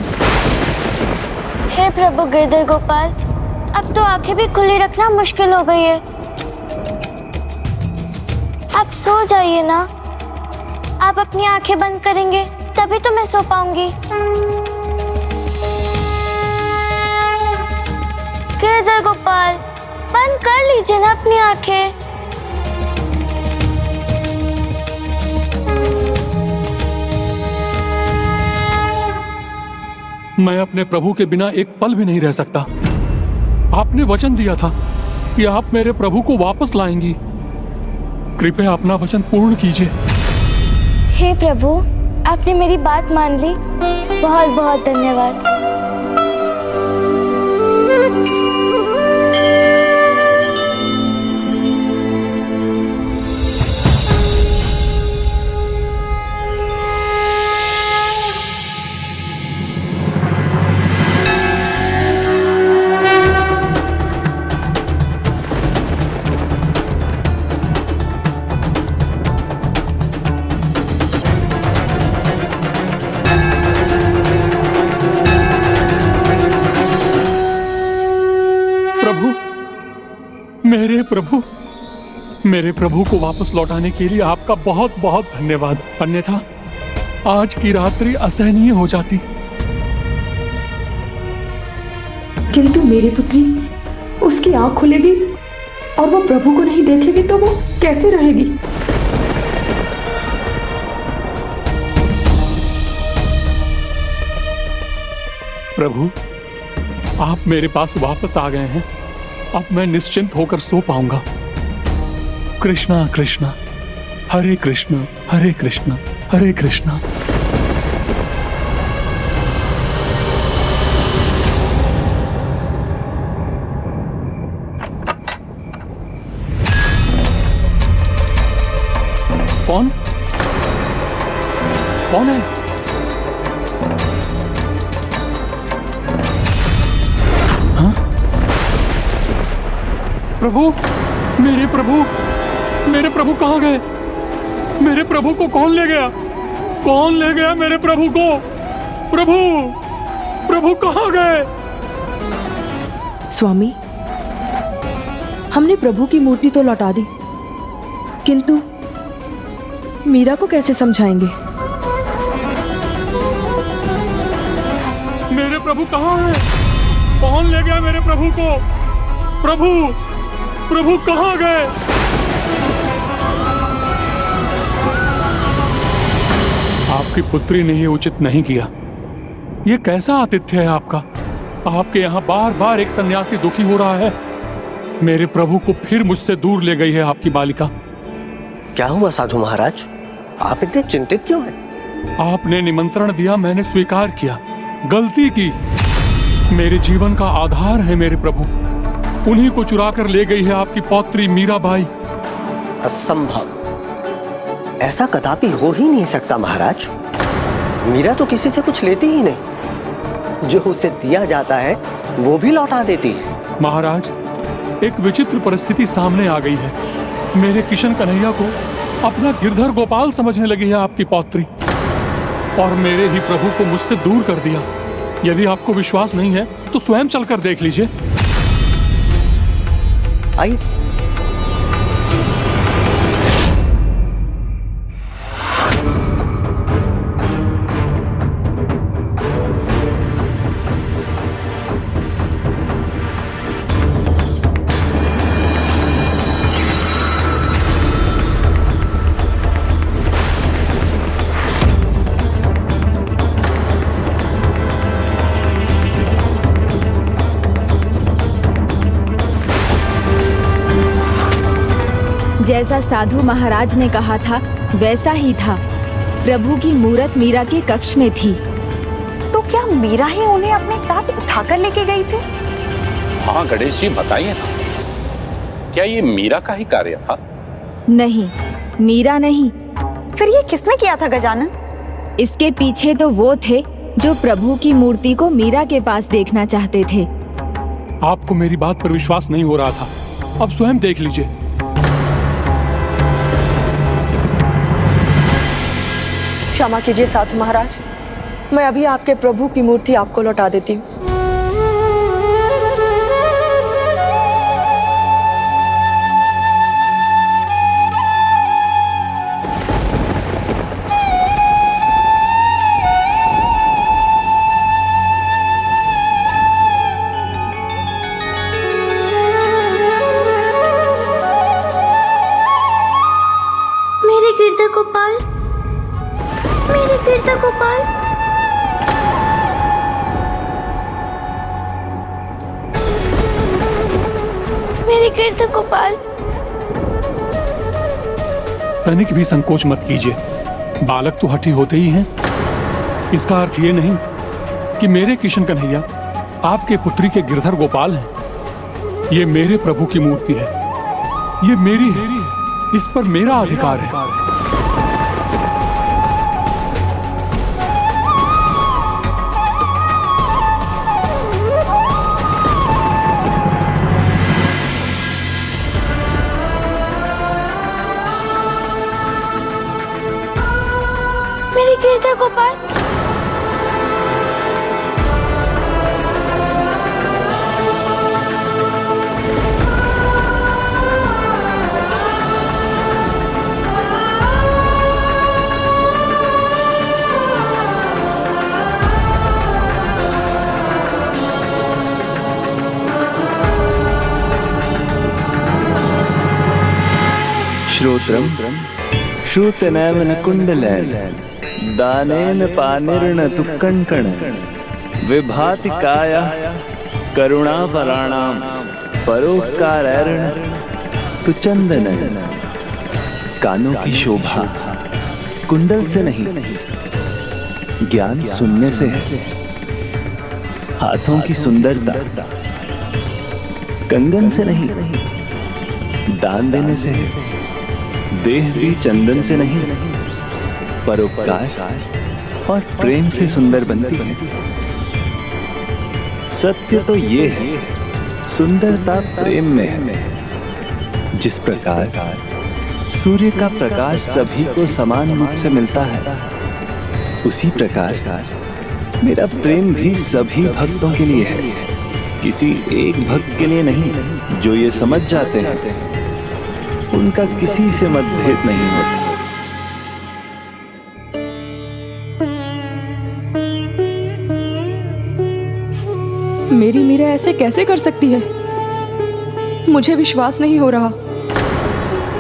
हे प्रभु गिरधर गोपाल, अब तो आंखें भी खुली रखना मुश्किल हो गई है। आप सो जाइए ना। आप अपनी आंखें बंद करेंगे तभी तो मैं सो पाऊंगी। गिरधर गोपाल, बंद कर लीजिए ना अपनी आंखें। मैं अपने प्रभु के बिना एक पल भी नहीं रह सकता। आपने वचन दिया था कि आप मेरे प्रभु को वापस लाएंगी। कृपया अपना वचन पूर्ण कीजिए। हे प्रभु, आपने मेरी बात मान ली। बहुत बहुत धन्यवाद। मेरे प्रभु को वापस लौटाने के लिए आपका बहुत बहुत धन्यवाद। अन्यथा आज की रात्रि असहनीय हो जाती। किंतु मेरी पुत्री, उसकी आंख खुलेगी और वो प्रभु को नहीं देखेगी तो वो कैसे रहेगी? प्रभु, आप मेरे पास वापस आ गए हैं। अब मैं निश्चिंत होकर सो पाऊंगा। कृष्णा कृष्णा हरे कृष्णा हरे कृष्णा हरे कृष्णा। कौन कौन है? हाँ? प्रभु, मेरे प्रभु कहाँ गए? मेरे प्रभु को कौन ले गया? कौन ले गया मेरे प्रभु को? प्रभु कहाँ गए? स्वामी, हमने प्रभु की मूर्ति तो लौटा दी, किंतु मीरा को कैसे समझाएंगे? मेरे प्रभु कहाँ हैं? कौन ले गया मेरे प्रभु को? प्रभु कहाँ गए? आपकी पुत्री ने ये उचित नहीं किया। ये कैसा आतिथ्य है आपका? आपके यहाँ बार बार एक सन्यासी दुखी हो रहा है। मेरे प्रभु को फिर मुझसे दूर ले गई है आपकी बालिका। क्या हुआ साधु महाराज, आप इतने चिंतित क्यों हैं? आपने निमंत्रण दिया, मैंने स्वीकार किया। गलती की। मेरे जीवन का आधार है मेरे प्रभु, उन्हीं को चुरा कर ले गई है आपकी पौत्री मीराबाई। असंभव, ऐसा कदापि हो ही नहीं सकता महाराज। मीरा तो किसी से कुछ लेती ही नहीं। जो उसे दिया जाता है वो भी लौटा देती है। महाराज, एक विचित्र परिस्थिति सामने आ गई है। मेरे किशन कन्हैया को अपना गिरधर गोपाल समझने लगी है आपकी पौत्री, और मेरे ही प्रभु को मुझसे दूर कर दिया। यदि आपको विश्वास नहीं है तो स्वयं चलकर देख लीजिए। आइए। जैसा साधु महाराज ने कहा था वैसा ही था। प्रभु की मूरत मीरा के कक्ष में थी। तो क्या मीरा ही उन्हें अपने साथ उठाकर लेके गई थी? हाँ गणेश जी, बताइए ना, क्या ये मीरा का ही कार्य था? नहीं, मीरा नहीं। फिर ये किसने किया था गजानन? इसके पीछे तो वो थे जो प्रभु की मूर्ति को मीरा के पास देखना चाहते थे। आपको मेरी बात पर विश्वास नहीं हो रहा था, अब स्वयं देख लीजिए। क्षमा कीजिए साधु महाराज, मैं अभी आपके प्रभु की मूर्ति आपको लौटा देती हूँ। मेरे गिरधा गोपाल, मेरे गिरधा गोपाल। मेरे गिरधा गोपाल। तनिक भी संकोच मत कीजिए, बालक तो हठी होते ही हैं। इसका अर्थ ये नहीं कि मेरे किशन कन्हैया आपके पुत्री के गिरधर गोपाल हैं। ये मेरे प्रभु की मूर्ति है, ये मेरी है, इस पर मेरा अधिकार है। मेरे गिरधा गोपाल। श्रोत्रम श्रुतनैवन कुंडलैन दानेन पानिर्न तुक्कणकण विभाति काया करुणापराणाम परोपकारण तु चंदन। कानों की शोभा कुंडल से नहीं, ज्ञान सुनने से है। हाथों की सुंदरता कंगन से नहीं, दान देने से है। देह भी चंदन से नहीं, परोपकार और प्रेम से सुंदर बनती है। सत्य तो ये है, सुंदरता प्रेम में है। जिस प्रकार सूर्य का प्रकाश सभी को समान रूप से मिलता है, उसी प्रकार मेरा प्रेम भी सभी भक्तों के लिए है, किसी एक भक्त के लिए नहीं। जो ये समझ जाते हैं उनका किसी से मतभेद नहीं होता। मेरी मीरा ऐसे कैसे कर सकती है? मुझे विश्वास नहीं हो रहा।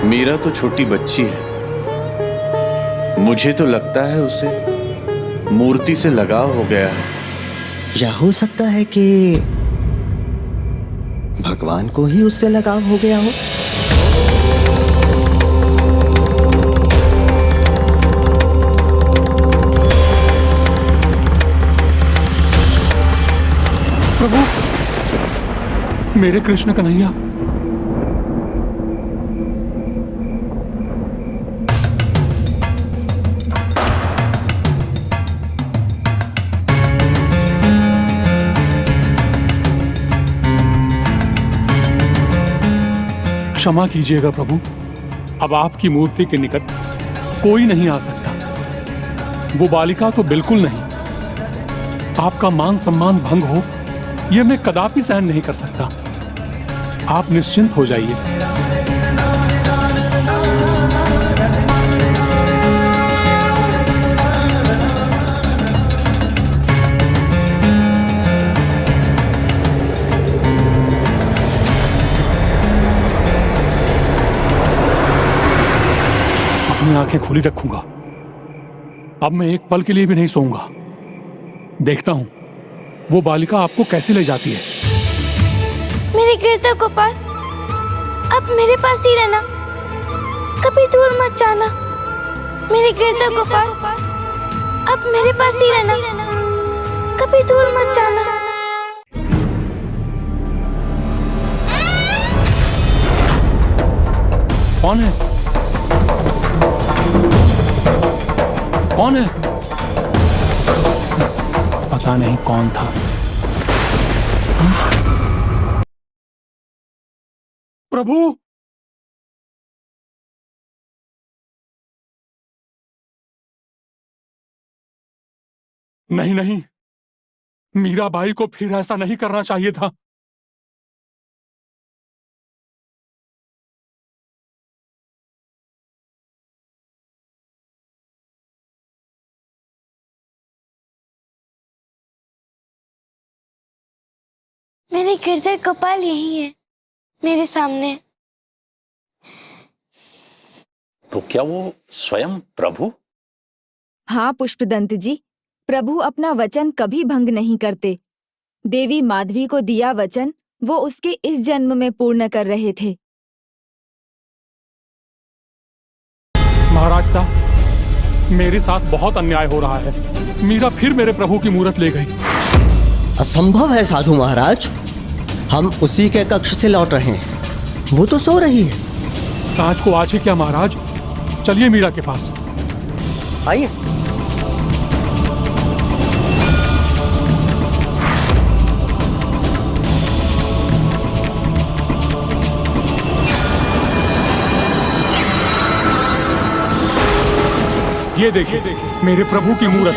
मीरा तो छोटी बच्ची है, मुझे तो लगता है उसे मूर्ति से लगाव हो गया है। या हो सकता है कि भगवान को ही उससे लगाव हो गया हो। प्रभु, मेरे कृष्ण कन्हैया, क्षमा कीजिएगा प्रभु, अब आपकी मूर्ति के निकट कोई नहीं आ सकता। वो बालिका तो बिल्कुल नहीं। आपका मान सम्मान भंग हो, यह मैं कदापि सहन नहीं कर सकता। आप निश्चिंत हो जाइए। अपनी आंखें खुली रखूंगा। अब मैं एक पल के लिए भी नहीं सोऊंगा। देखता हूं वो बालिका आपको कैसे ले जाती है। मेरे गिरधा गोपाल, अब मेरे पास ही रहना। कभी दूर मत जाना मेरे गिरधर गोपाल, अब मेरे पास ही रहना, कभी दूर मत जाना। कौन है? कौन है? पता नहीं कौन था। प्रभु, नहीं नहीं, मीराबाई को फिर ऐसा नहीं करना चाहिए था। मेरे गिरधर गोपाल यही है मेरे सामने। तो क्या वो स्वयं प्रभु? हाँ पुष्पदंत जी, प्रभु अपना वचन कभी भंग नहीं करते। देवी माधवी को दिया वचन वो उसके इस जन्म में पूर्ण कर रहे थे। महाराज साहब, मेरे साथ बहुत अन्याय हो रहा है। मीरा फिर मेरे प्रभु की मूरत ले गई। असंभव है साधु महाराज, हम उसी के कक्ष से लौट रहे हैं, वो तो सो रही है। सांझ को आज ही क्या महाराज, चलिए मीरा के पास। आइए। ये देखिए मेरे प्रभु की मूरत।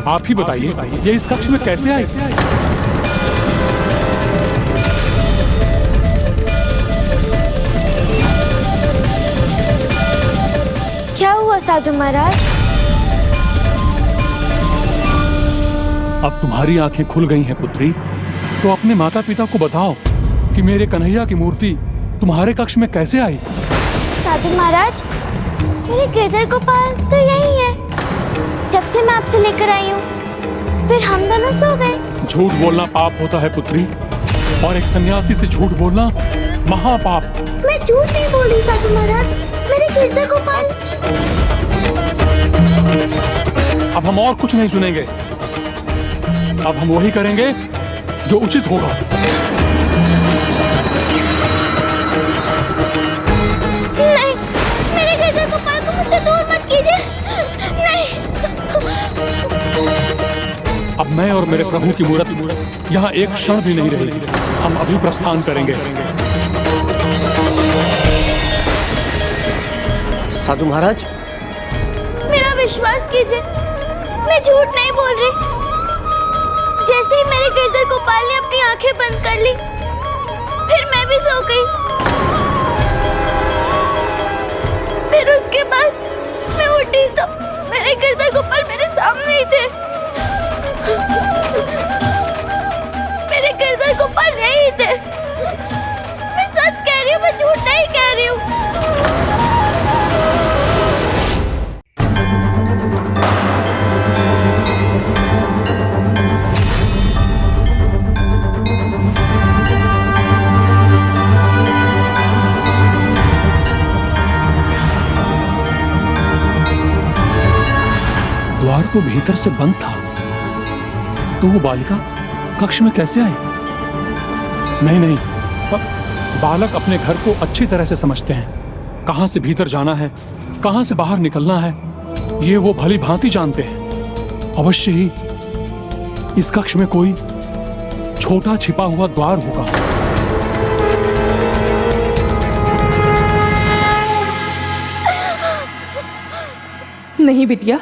आप ही बताइए ये इस कक्ष में कैसे आई? क्या हुआ साधु महाराज? अब तुम्हारी आंखें खुल गई हैं पुत्री, तो अपने माता पिता को बताओ कि मेरे कन्हैया की मूर्ति तुम्हारे कक्ष में कैसे आई। साधु महाराज, मेरे गिरधर गोपाल तो यही है, जब से मैं आपसे लेकर आई हूँ फिर हम दोनों सो गए। झूठ बोलना पाप होता है पुत्री, और एक सन्यासी से झूठ बोलना महापाप। मैं झूठ नहीं बोल रही साधु महाराज, मेरे गिरधर गोपाल। अब हम और कुछ नहीं सुनेंगे, अब हम वही करेंगे जो उचित होगा। नहीं, मेरे गिरधर गोपाल को मुझसे दूर मत कीजिए, नहीं। अब मैं और मेरे प्रभु की मूर्त यहाँ एक क्षण भी नहीं रहेगी। हम अभी प्रस्थान करेंगे। साधु महाराज, मेरा विश्वास कीजिए, मैं झूठ नहीं बोल रही। जैसे ही मेरे गिरधर गोपाल ने अपनी आंखें बंद कर ली, फिर मैं भी सो गई। फिर उसके बाद मैं उठी तो मेरे गिरधर गोपाल मेरे सामने ही थे। मेरे गिरधर गोपाल यही थे। मैं सच कह रही हूँ, मैं झूठ नहीं कह रही हूँ। द्वार तो भीतर से बंद था, तो वो बालिका कक्ष में कैसे आई? नहीं नहीं, बालक अपने घर को अच्छी तरह से समझते हैं। कहां से भीतर जाना है, कहां से बाहर निकलना है, ये वो भली भांति जानते हैं। अवश्य ही इस कक्ष में कोई छोटा छिपा हुआ द्वार होगा। नहीं बिटिया,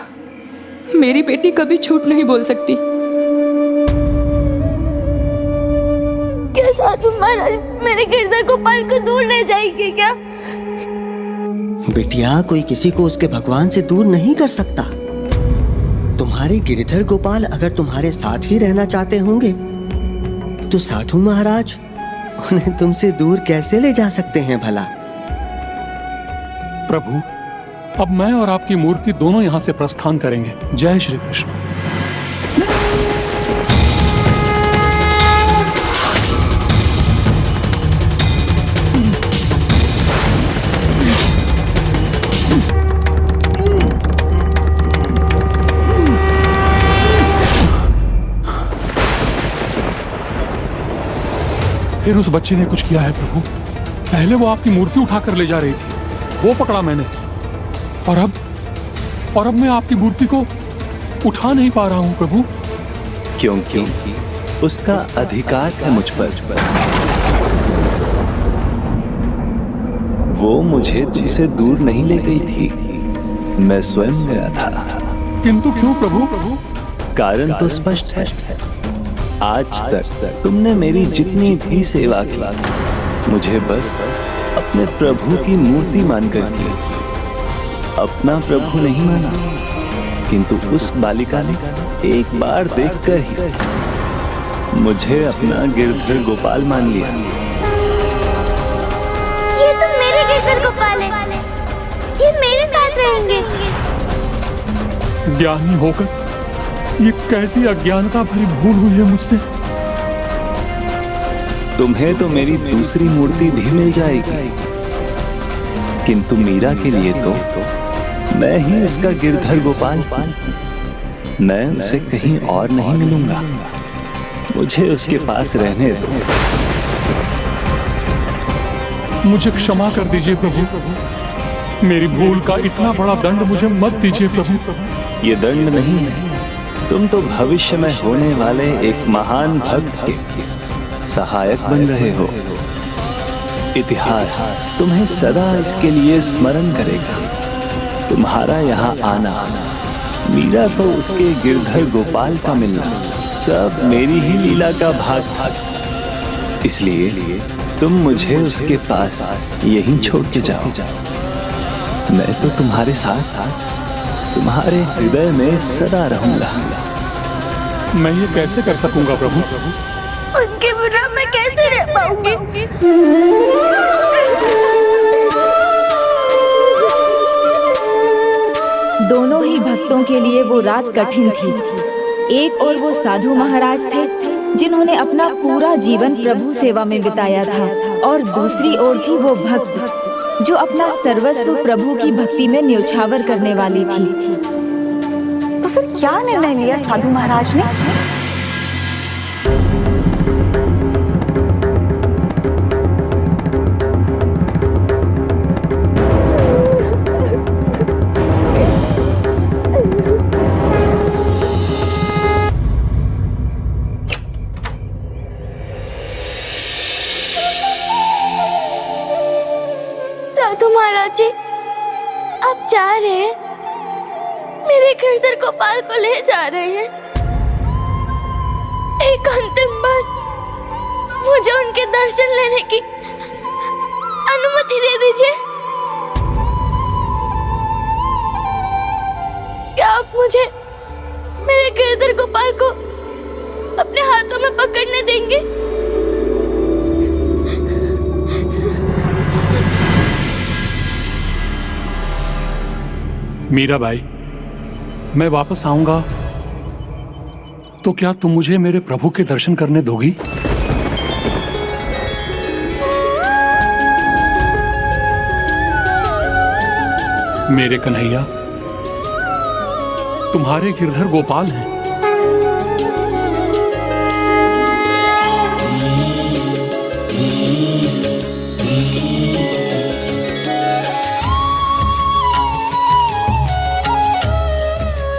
मेरी बेटी कभी झूठ नहीं बोल सकती। क्या साधु महाराज मेरे गिरधर गोपाल को दूर ले जाएंगे क्या? बिटिया, कोई किसी को उसके भगवान से दूर नहीं कर सकता। तुम्हारे गिरधर गोपाल अगर तुम्हारे साथ ही रहना चाहते होंगे तो साधु महाराज उन्हें तुमसे दूर कैसे ले जा सकते हैं भला? प्रभु, अब मैं और आपकी मूर्ति दोनों यहां से प्रस्थान करेंगे। जय श्री कृष्ण। फिर उस बच्चे ने कुछ किया है प्रभु। पहले वो आपकी मूर्ति उठाकर ले जा रही थी, वो पकड़ा मैंने, और अब मैं आपकी मूर्ति को उठा नहीं पा रहा हूं प्रभु। क्योंकि उसका अधिकार है मुझ पर। वो मुझे तुमसे दूर नहीं ले गई थी, मैं स्वयं गया था। किंतु क्यों प्रभु? कारण तो स्पष्ट है। आज तक तुमने मेरी जितनी भी सेवा की, मुझे बस अपने प्रभु की मूर्ति मानकर की, अपना प्रभु नहीं माना। किंतु उस बालिका ने एक बार देखकर ही मुझे अपना गिरधर गोपाल मान लिया। ये तो मेरे गिरधर गोपाल है, ये मेरे साथ रहेंगे। ज्ञानी होकर ये कैसी अज्ञानता भरी भूल हुई है मुझसे। तुम्हें तो मेरी दूसरी मूर्ति भी मिल जाएगी, किंतु मीरा के लिए तो मैं ही उसका गिरधर गोपाल। मैं उसे कहीं और नहीं मिलूंगा, मुझे उसके पास रहने दो। मुझे क्षमा कर दीजिए प्रभु, मेरी भूल का इतना बड़ा दंड मुझे मत दीजिए प्रभु। ये दंड नहीं है, तुम तो भविष्य में होने वाले एक महान भक्त के सहायक बन रहे हो। इतिहास तुम्हें सदा इसके लिए स्मरण करेगा। तुम्हारा यहाँ आना, मीरा को उसके गिरधर गोपाल का मिलना, सब मेरी ही लीला का भाग था। इसलिए तुम मुझे उसके पास यहीं छोड़ के जाओ। मैं तो तुम्हारे साथ तुम्हारे हृदय में सदा रहूंगा। मैं ये कैसे कर सकूंगा प्रभु? उनके बिना मैं कैसे रह पाऊंगी? दोनों ही भक्तों के लिए वो रात कठिन थी। एक और वो साधु महाराज थे जिन्होंने अपना पूरा जीवन प्रभु सेवा में बिताया था, और दूसरी ओर थी वो भक्त जो अपना सर्वस्व प्रभु की भक्ति में न्यौछावर करने वाली थी। तो फिर क्या निर्णय लिया साधु महाराज ने? साधु महाराज जी, आप जा रहे हैं, मेरे गिरधर गोपाल को ले जा रहे हैं। एक अंतिम बार मुझे उनके दर्शन लेने की अनुमति दे दीजिए। क्या आप मुझे मेरे गिरधर गोपाल को अपने हाथों में पकड़ने देंगे? मीराबाई, मैं वापस आऊंगा तो क्या तुम मुझे मेरे प्रभु के दर्शन करने दोगी? मेरे कन्हैया तुम्हारे गिरधर गोपाल हैं।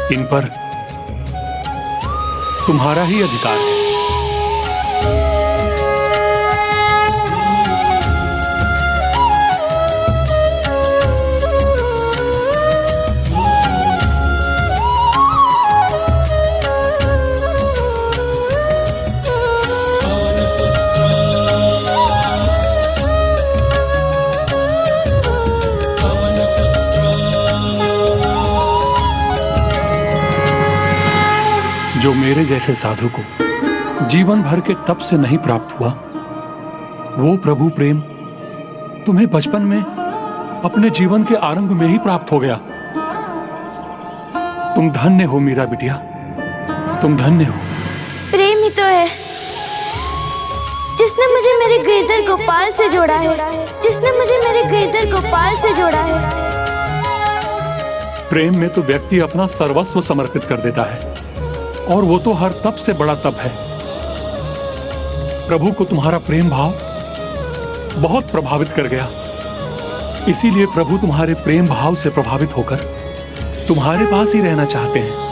इन पर तुम्हारा ही अधिकार है। जो मेरे जैसे साधु को जीवन भर के तप से नहीं प्राप्त हुआ, वो प्रभु प्रेम तुम्हें बचपन में अपने जीवन के आरंभ में ही प्राप्त हो गया। तुम धन्य हो मीरा बिटिया, तुम धन्य हो। प्रेम ही तो है जिसने मुझे मेरे गिरधर गोपाल से जोड़ा है, जिसने मुझे मेरे गिरधर गोपाल से जोड़ा है। प्रेम में तो व्यक्ति अपना सर्वस्व समर्पित कर देता है, और वो तो हर तप से बड़ा तप है। प्रभु को तुम्हारा प्रेम भाव बहुत प्रभावित कर गया। इसीलिए प्रभु तुम्हारे प्रेम भाव से प्रभावित होकर तुम्हारे पास ही रहना चाहते हैं।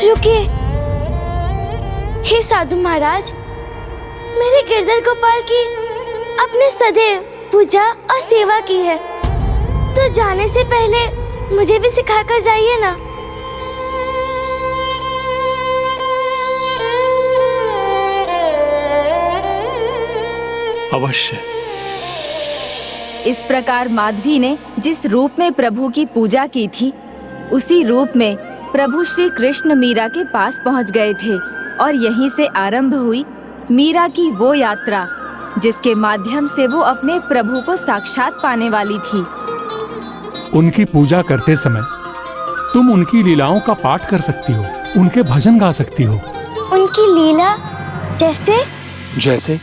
रुकिए, हे साधु महाराज, मेरे गिरधर गोपाल की अपने सदैव पूजा और सेवा की है, तो जाने से पहले मुझे भी सिखाकर जाइए ना। अवश्य। इस प्रकार माधवी ने जिस रूप में प्रभु की पूजा की थी, उसी रूप में प्रभु श्री कृष्ण मीरा के पास पहुंच गए थे और यहीं से आरंभ हुई मीरा की वो यात्रा जिसके माध्यम से वो अपने प्रभु को साक्षात पाने वाली थी। उनकी पूजा करते समय तुम उनकी लीलाओं का पाठ कर सकती हो, उनके भजन गा सकती हो। उनकी लीला जैसे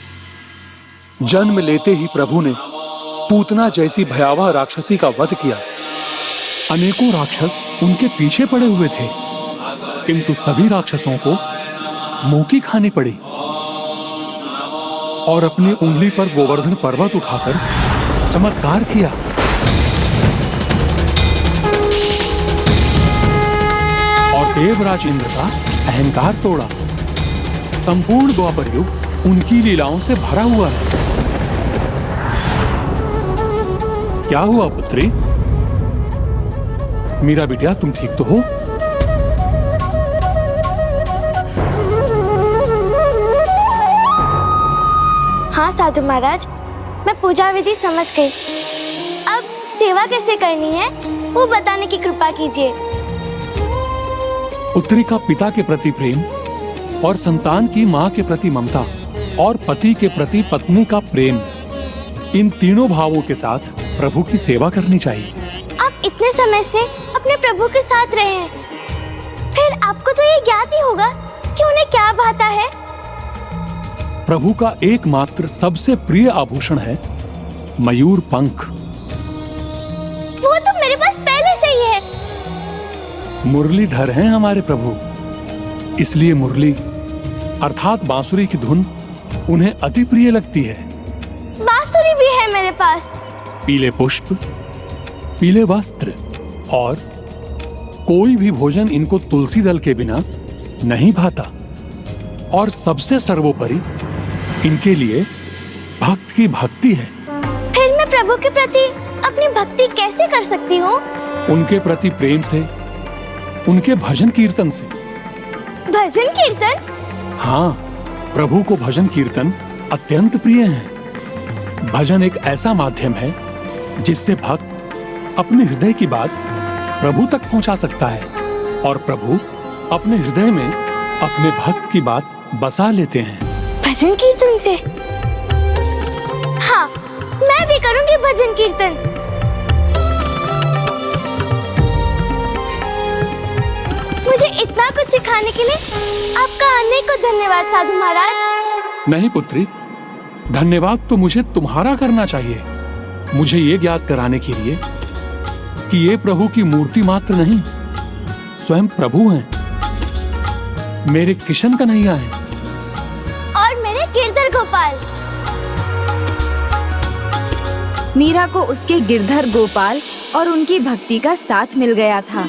जन्म लेते ही प्रभु ने पूतना जैसी भयावह राक्षसी का वध किया। अनेकों राक्षस उनके पीछे पड़े हुए थे, किंतु सभी राक्षसों को मुंह की खानी पड़ी और अपनी उंगली पर गोवर्धन पर्वत उठाकर चमत्कार किया। और देवराज इंद्र का अहंकार तोड़ा। संपूर्ण द्वापर युग उनकी लीलाओं से भरा हुआ है। क्या हुआ पुत्री? मीरा बिटिया, तुम ठीक तो हो? हाँ साधु महाराज, मैं पूजा विधि समझ गई। अब सेवा कैसे करनी है वो बताने की कृपा कीजिए। पुत्री का पिता के प्रति प्रेम और संतान की माँ के प्रति ममता और पति के प्रति पत्नी का प्रेम, इन तीनों भावों के साथ प्रभु की सेवा करनी चाहिए। आप इतने समय से अपने प्रभु के साथ रहे हैं, फिर आपको तो ये ज्ञात ही होगा कि उन्हें क्या भाता है। प्रभु का एकमात्र सबसे प्रिय आभूषण है मयूर पंख। वो तो मेरे पास पहले से ही है। मुरलीधर हैं हमारे प्रभु, इसलिए मुरली अर्थात बांसुरी की धुन उन्हें अति प्रिय लगती है। बांसुरी भी है मेरे पास। पीले पुष्प, पीले वस्त्र और कोई भी भोजन इनको तुलसी दल के बिना नहीं भाता। और सबसे सर्वोपरि इनके लिए भक्त की भक्ति है। फिर मैं प्रभु के प्रति अपनी भक्ति कैसे कर सकती हूँ? उनके प्रति प्रेम से, उनके भजन कीर्तन से। भजन कीर्तन? हाँ, प्रभु को भजन कीर्तन अत्यंत प्रिय है। भजन एक ऐसा माध्यम है जिससे भक्त अपने हृदय की बात प्रभु तक पहुंचा सकता है और प्रभु अपने हृदय में अपने भक्त की बात बसा लेते हैं। भजन कीर्तन से? हाँ, मैं भी करूंगी भजन कीर्तन। मुझे इतना कुछ सिखाने के लिए आपका अनेकों धन्यवाद साधु महाराज। नहीं पुत्री, धन्यवाद तो मुझे तुम्हारा करना चाहिए, मुझे ये ज्ञात कराने के लिए कि ये प्रभु की मूर्ति मात्र नहीं, स्वयं प्रभु हैं, मेरे किशन कन्हैया हैं और मेरे गिरधर गोपाल। मीरा को उसके गिरधर गोपाल और उनकी भक्ति का साथ मिल गया था,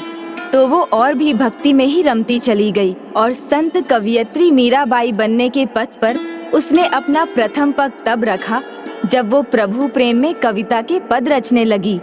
तो वो और भी भक्ति में ही रमती चली गई और संत कवियत्री मीराबाई बनने के पथ पर उसने अपना प्रथम पग तब रखा जब वो प्रभु प्रेम में कविता के पद रचने लगी।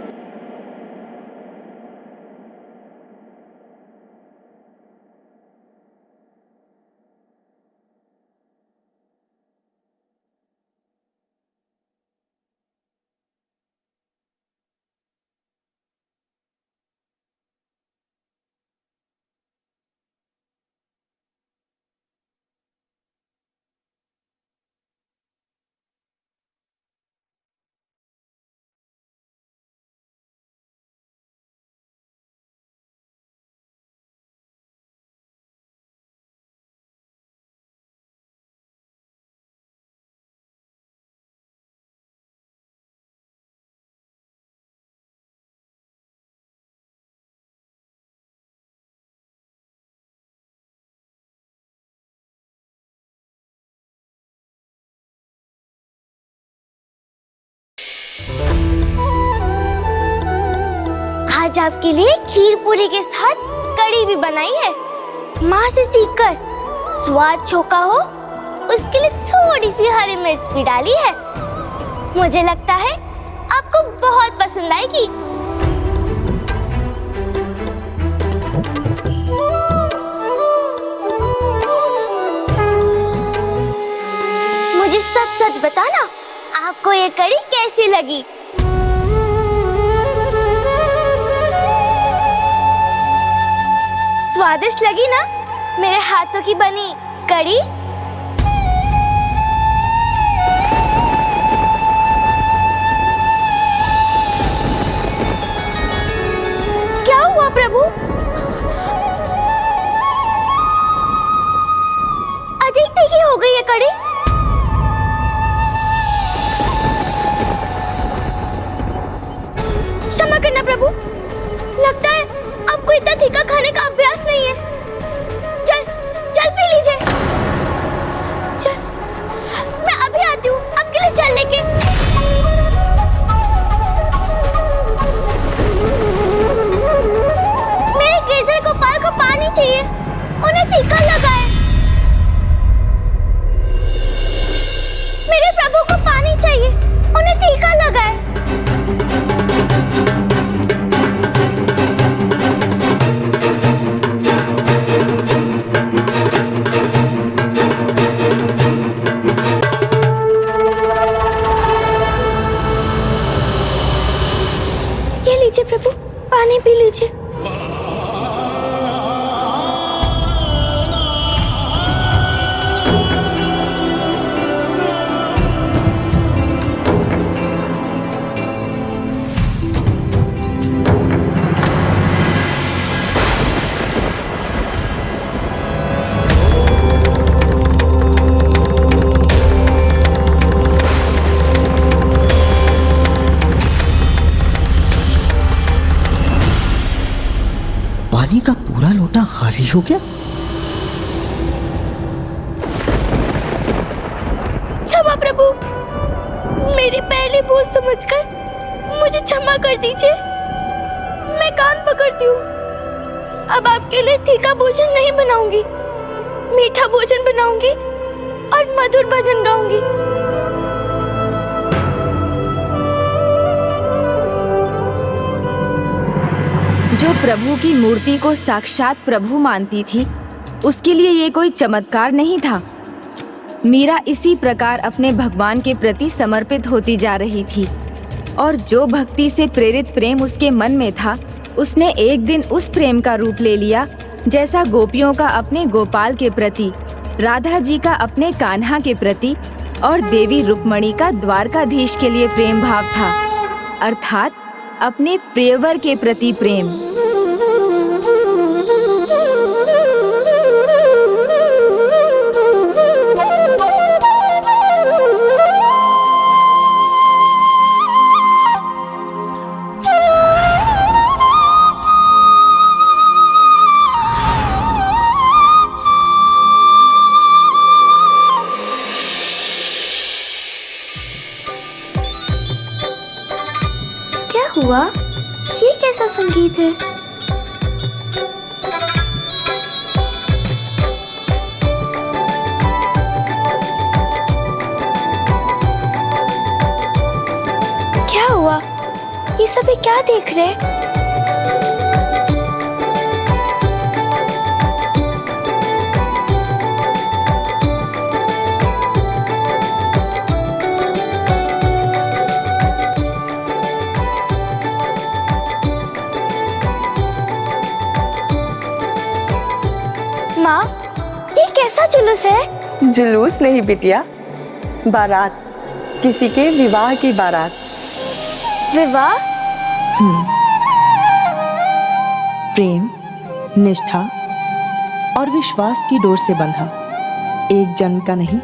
आज आपके लिए खीर पूरी के साथ कड़ी भी बनाई है। माँ से सीखकर स्वाद छोका हो उसके लिए थोड़ी सी हरी मिर्च भी डाली है। मुझे लगता है आपको बहुत पसंद आएगी। मुझे सच सच बताना, आपको ये कड़ी कैसी लगी? स्वादिष्ट लगी ना मेरे हाथों की बनी कड़ी? क्या हुआ प्रभु? अधिक तीखी हो गई है कड़ी। क्षमा करना प्रभु, लगता है आपको इतना तीखा खाने का अभ्यास नहीं है। चल पी लीजिए। चल, मैं अभी आती हूँ आपके लिए चल लेके। मेरे केसर गोपाल को पानी चाहिए, उन्हें तीखा लगा है। मेरे प्रभु को पानी चाहिए, उन्हें तीखा लगा है। प्रभु पानी पी लीजिए। पानी का पूरा लोटा खाली हो गया। क्षमा प्रभु, मेरी पहली भूल समझकर मुझे क्षमा कर दीजिए। मैं कान पकड़ती हूँ। अब आपके लिए तीखा भोजन नहीं बनाऊंगी, मीठा भोजन बनाऊंगी और मधुर भजन गाऊंगी। जो प्रभु की मूर्ति को साक्षात प्रभु मानती थी, उसके लिए ये कोई चमत्कार नहीं था। मीरा इसी प्रकार अपने भगवान के प्रति समर्पित होती जा रही थी और जो भक्ति से प्रेरित प्रेम उसके मन में था, उसने एक दिन उस प्रेम का रूप ले लिया जैसा गोपियों का अपने गोपाल के प्रति, राधा जी का अपने कान्हा के प्रति और देवी रुक्मणी का द्वारकाधीश के लिए प्रेम भाव था, अर्थात अपने प्रियवर के प्रति प्रेम। हुआ? ये कैसा संगीत है? क्या हुआ? ये सभी क्या देख रहे हैं? माँ, ये कैसा जुलूस है? जुलूस नहीं बिटिया, बारात, किसी के विवाह की बारात। विवाह? प्रेम, निष्ठा और विश्वास की डोर से बंधा, एक जन्म का नहीं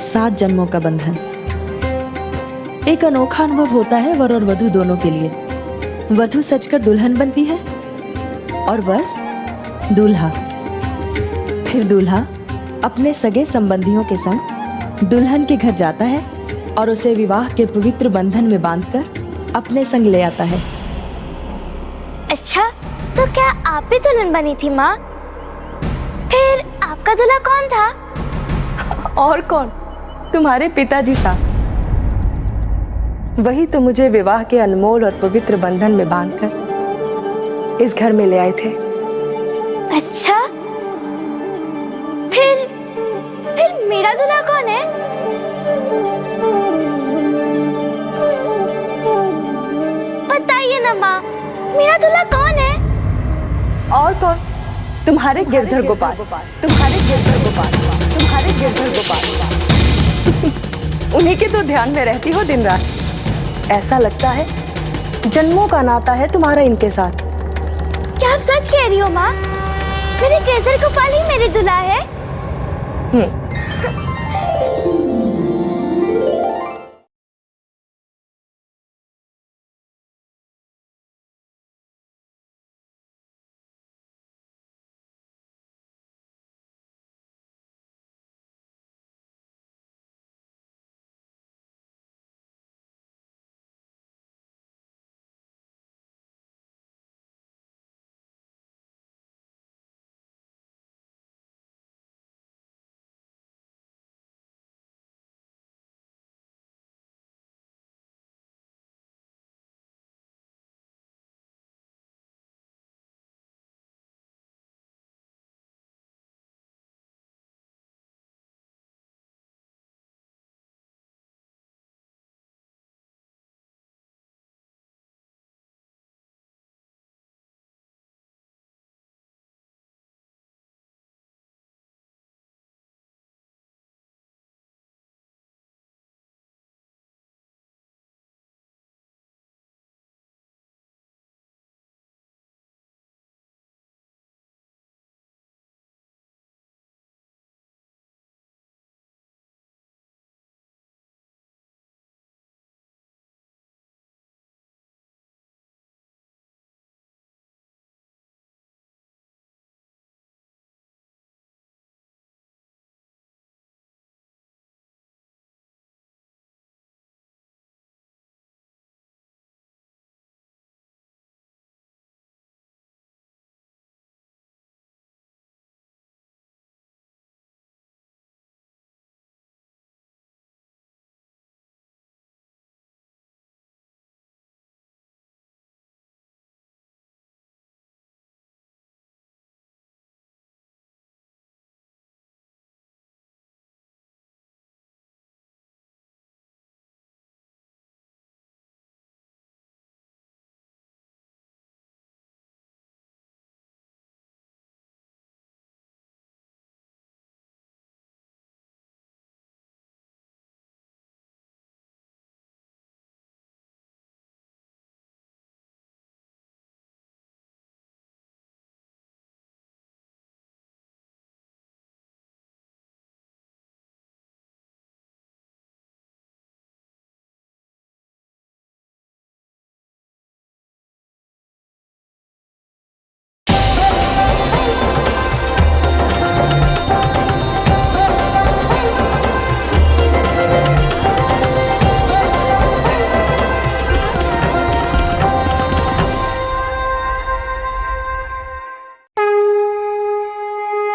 7 जन्मों का बंधन। एक अनोखा अनुभव होता है वर और वधू दोनों के लिए। वधू सजकर दुल्हन बनती है और वर दूल्हा। फिर दूल्हा अपने सगे संबंधियों के संग दुल्हन के घर जाता है और उसे विवाह के पवित्र बंधन में बांधकर अपने संग ले आता है। अच्छा, तो क्या आप भी दुल्हन बनी थी माँ? फिर आपका दूल्हा कौन था? और कौन, तुम्हारे पिताजी साहब। वही तो मुझे विवाह के अनमोल और पवित्र बंधन में बांधकर इस घर में ले आए थे। अच्छा, फिर मेरा दूल्हा कौन है? बताइए ना माँ, मेरा दूल्हा कौन है? और कौन, तुम्हारे गिरधर गोपाल, तुम्हारे गिरधर गोपाल, तुम्हारे गिरधर गोपाल। उन्हीं के तो ध्यान में रहती हो दिन रात। ऐसा लगता है जन्मों का नाता है तुम्हारा इनके साथ। क्या आप सच कह रही हो माँ? मेरे गिरधर गोपाल ही मेरे दूल्हा है?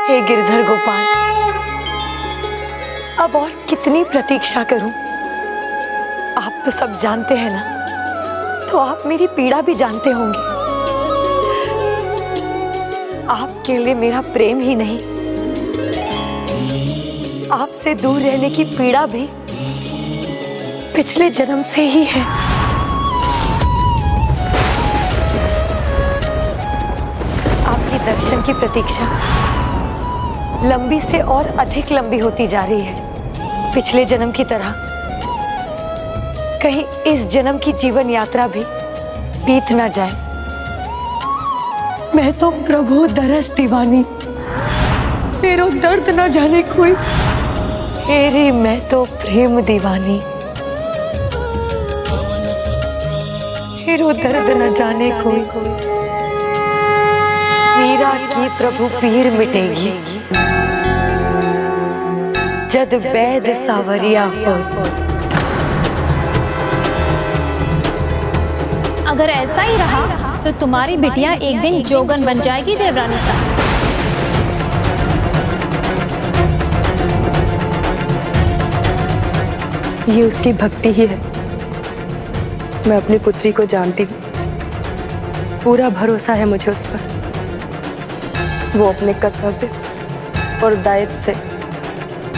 हे गिरधर गोपाल, अब और कितनी प्रतीक्षा करूं? आप तो सब जानते हैं ना, तो आप मेरी पीड़ा भी जानते होंगे। आपके लिए मेरा प्रेम ही नहीं, आपसे दूर रहने की पीड़ा भी पिछले जन्म से ही है। आपके दर्शन की प्रतीक्षा लंबी से और अधिक लंबी होती जा रही है। पिछले जन्म की तरह कहीं इस जन्म की जीवन यात्रा भी बीत ना जाए। मैं तो प्रभु दरस दीवानी, मेरो दर्द न जाने कोई, तेरी मैं तो प्रेम दीवानी, मेरो दर्द न जाने कोई, मीरा की प्रभु पीर मिटेगी जद वैद सावरिया हो। अगर ऐसा ही रहा तो तुम्हारी बिटिया एक दिन जोगन बन जाएगी देवरानी साहब। ये उसकी भक्ति ही है। मैं अपनी पुत्री को जानती हूँ, पूरा भरोसा है मुझे उस पर। वो अपने कर्तव्य और दायित्व से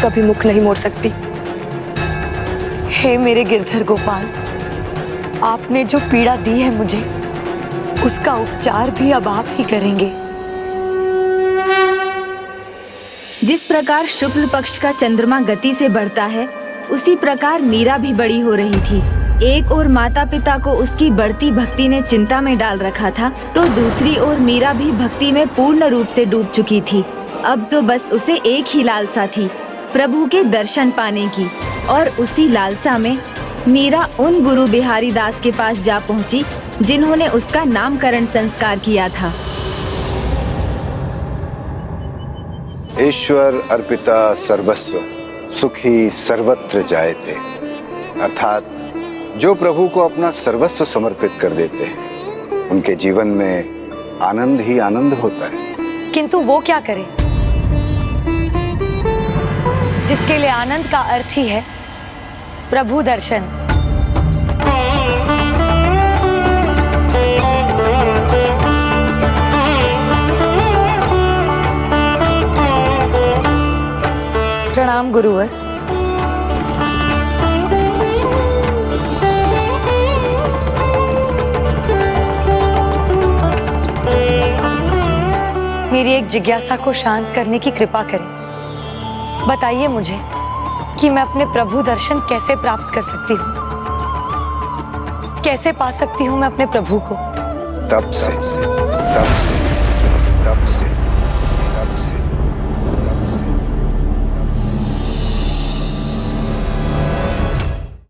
कभी मुख नहीं मोड़ सकती। हे मेरे गिरधर गोपाल, आपने जो पीड़ा दी है मुझे, उसका उपचार भी अब आप ही करेंगे। जिस प्रकार शुक्ल पक्ष का चंद्रमा गति से बढ़ता है, उसी प्रकार मीरा भी बड़ी हो रही थी। एक ओर माता पिता को उसकी बढ़ती भक्ति ने चिंता में डाल रखा था, तो दूसरी ओर मीरा भी भक्ति में पूर्ण रूप से डूब चुकी थी। अब तो बस उसे एक ही लालसा थी, प्रभु के दर्शन पाने की। और उसी लालसा में मीरा उन गुरु बिहारी दास के पास जा पहुंची, जिन्होंने उसका नामकरण संस्कार किया था। ईश्वर अर्पिता सर्वस्व सुखी सर्वत्र जायते, अर्थात जो प्रभु को अपना सर्वस्व समर्पित कर देते हैं, उनके जीवन में आनंद ही आनंद होता है। किंतु वो क्या करे जिसके लिए आनंद का अर्थ ही है प्रभु दर्शन। प्रणाम गुरुवर। मेरी एक जिज्ञासा को शांत करने की कृपा करें। बताइए मुझे कि मैं अपने प्रभु दर्शन कैसे प्राप्त कर सकती हूँ, कैसे पा सकती हूँ मैं अपने प्रभु को? तब से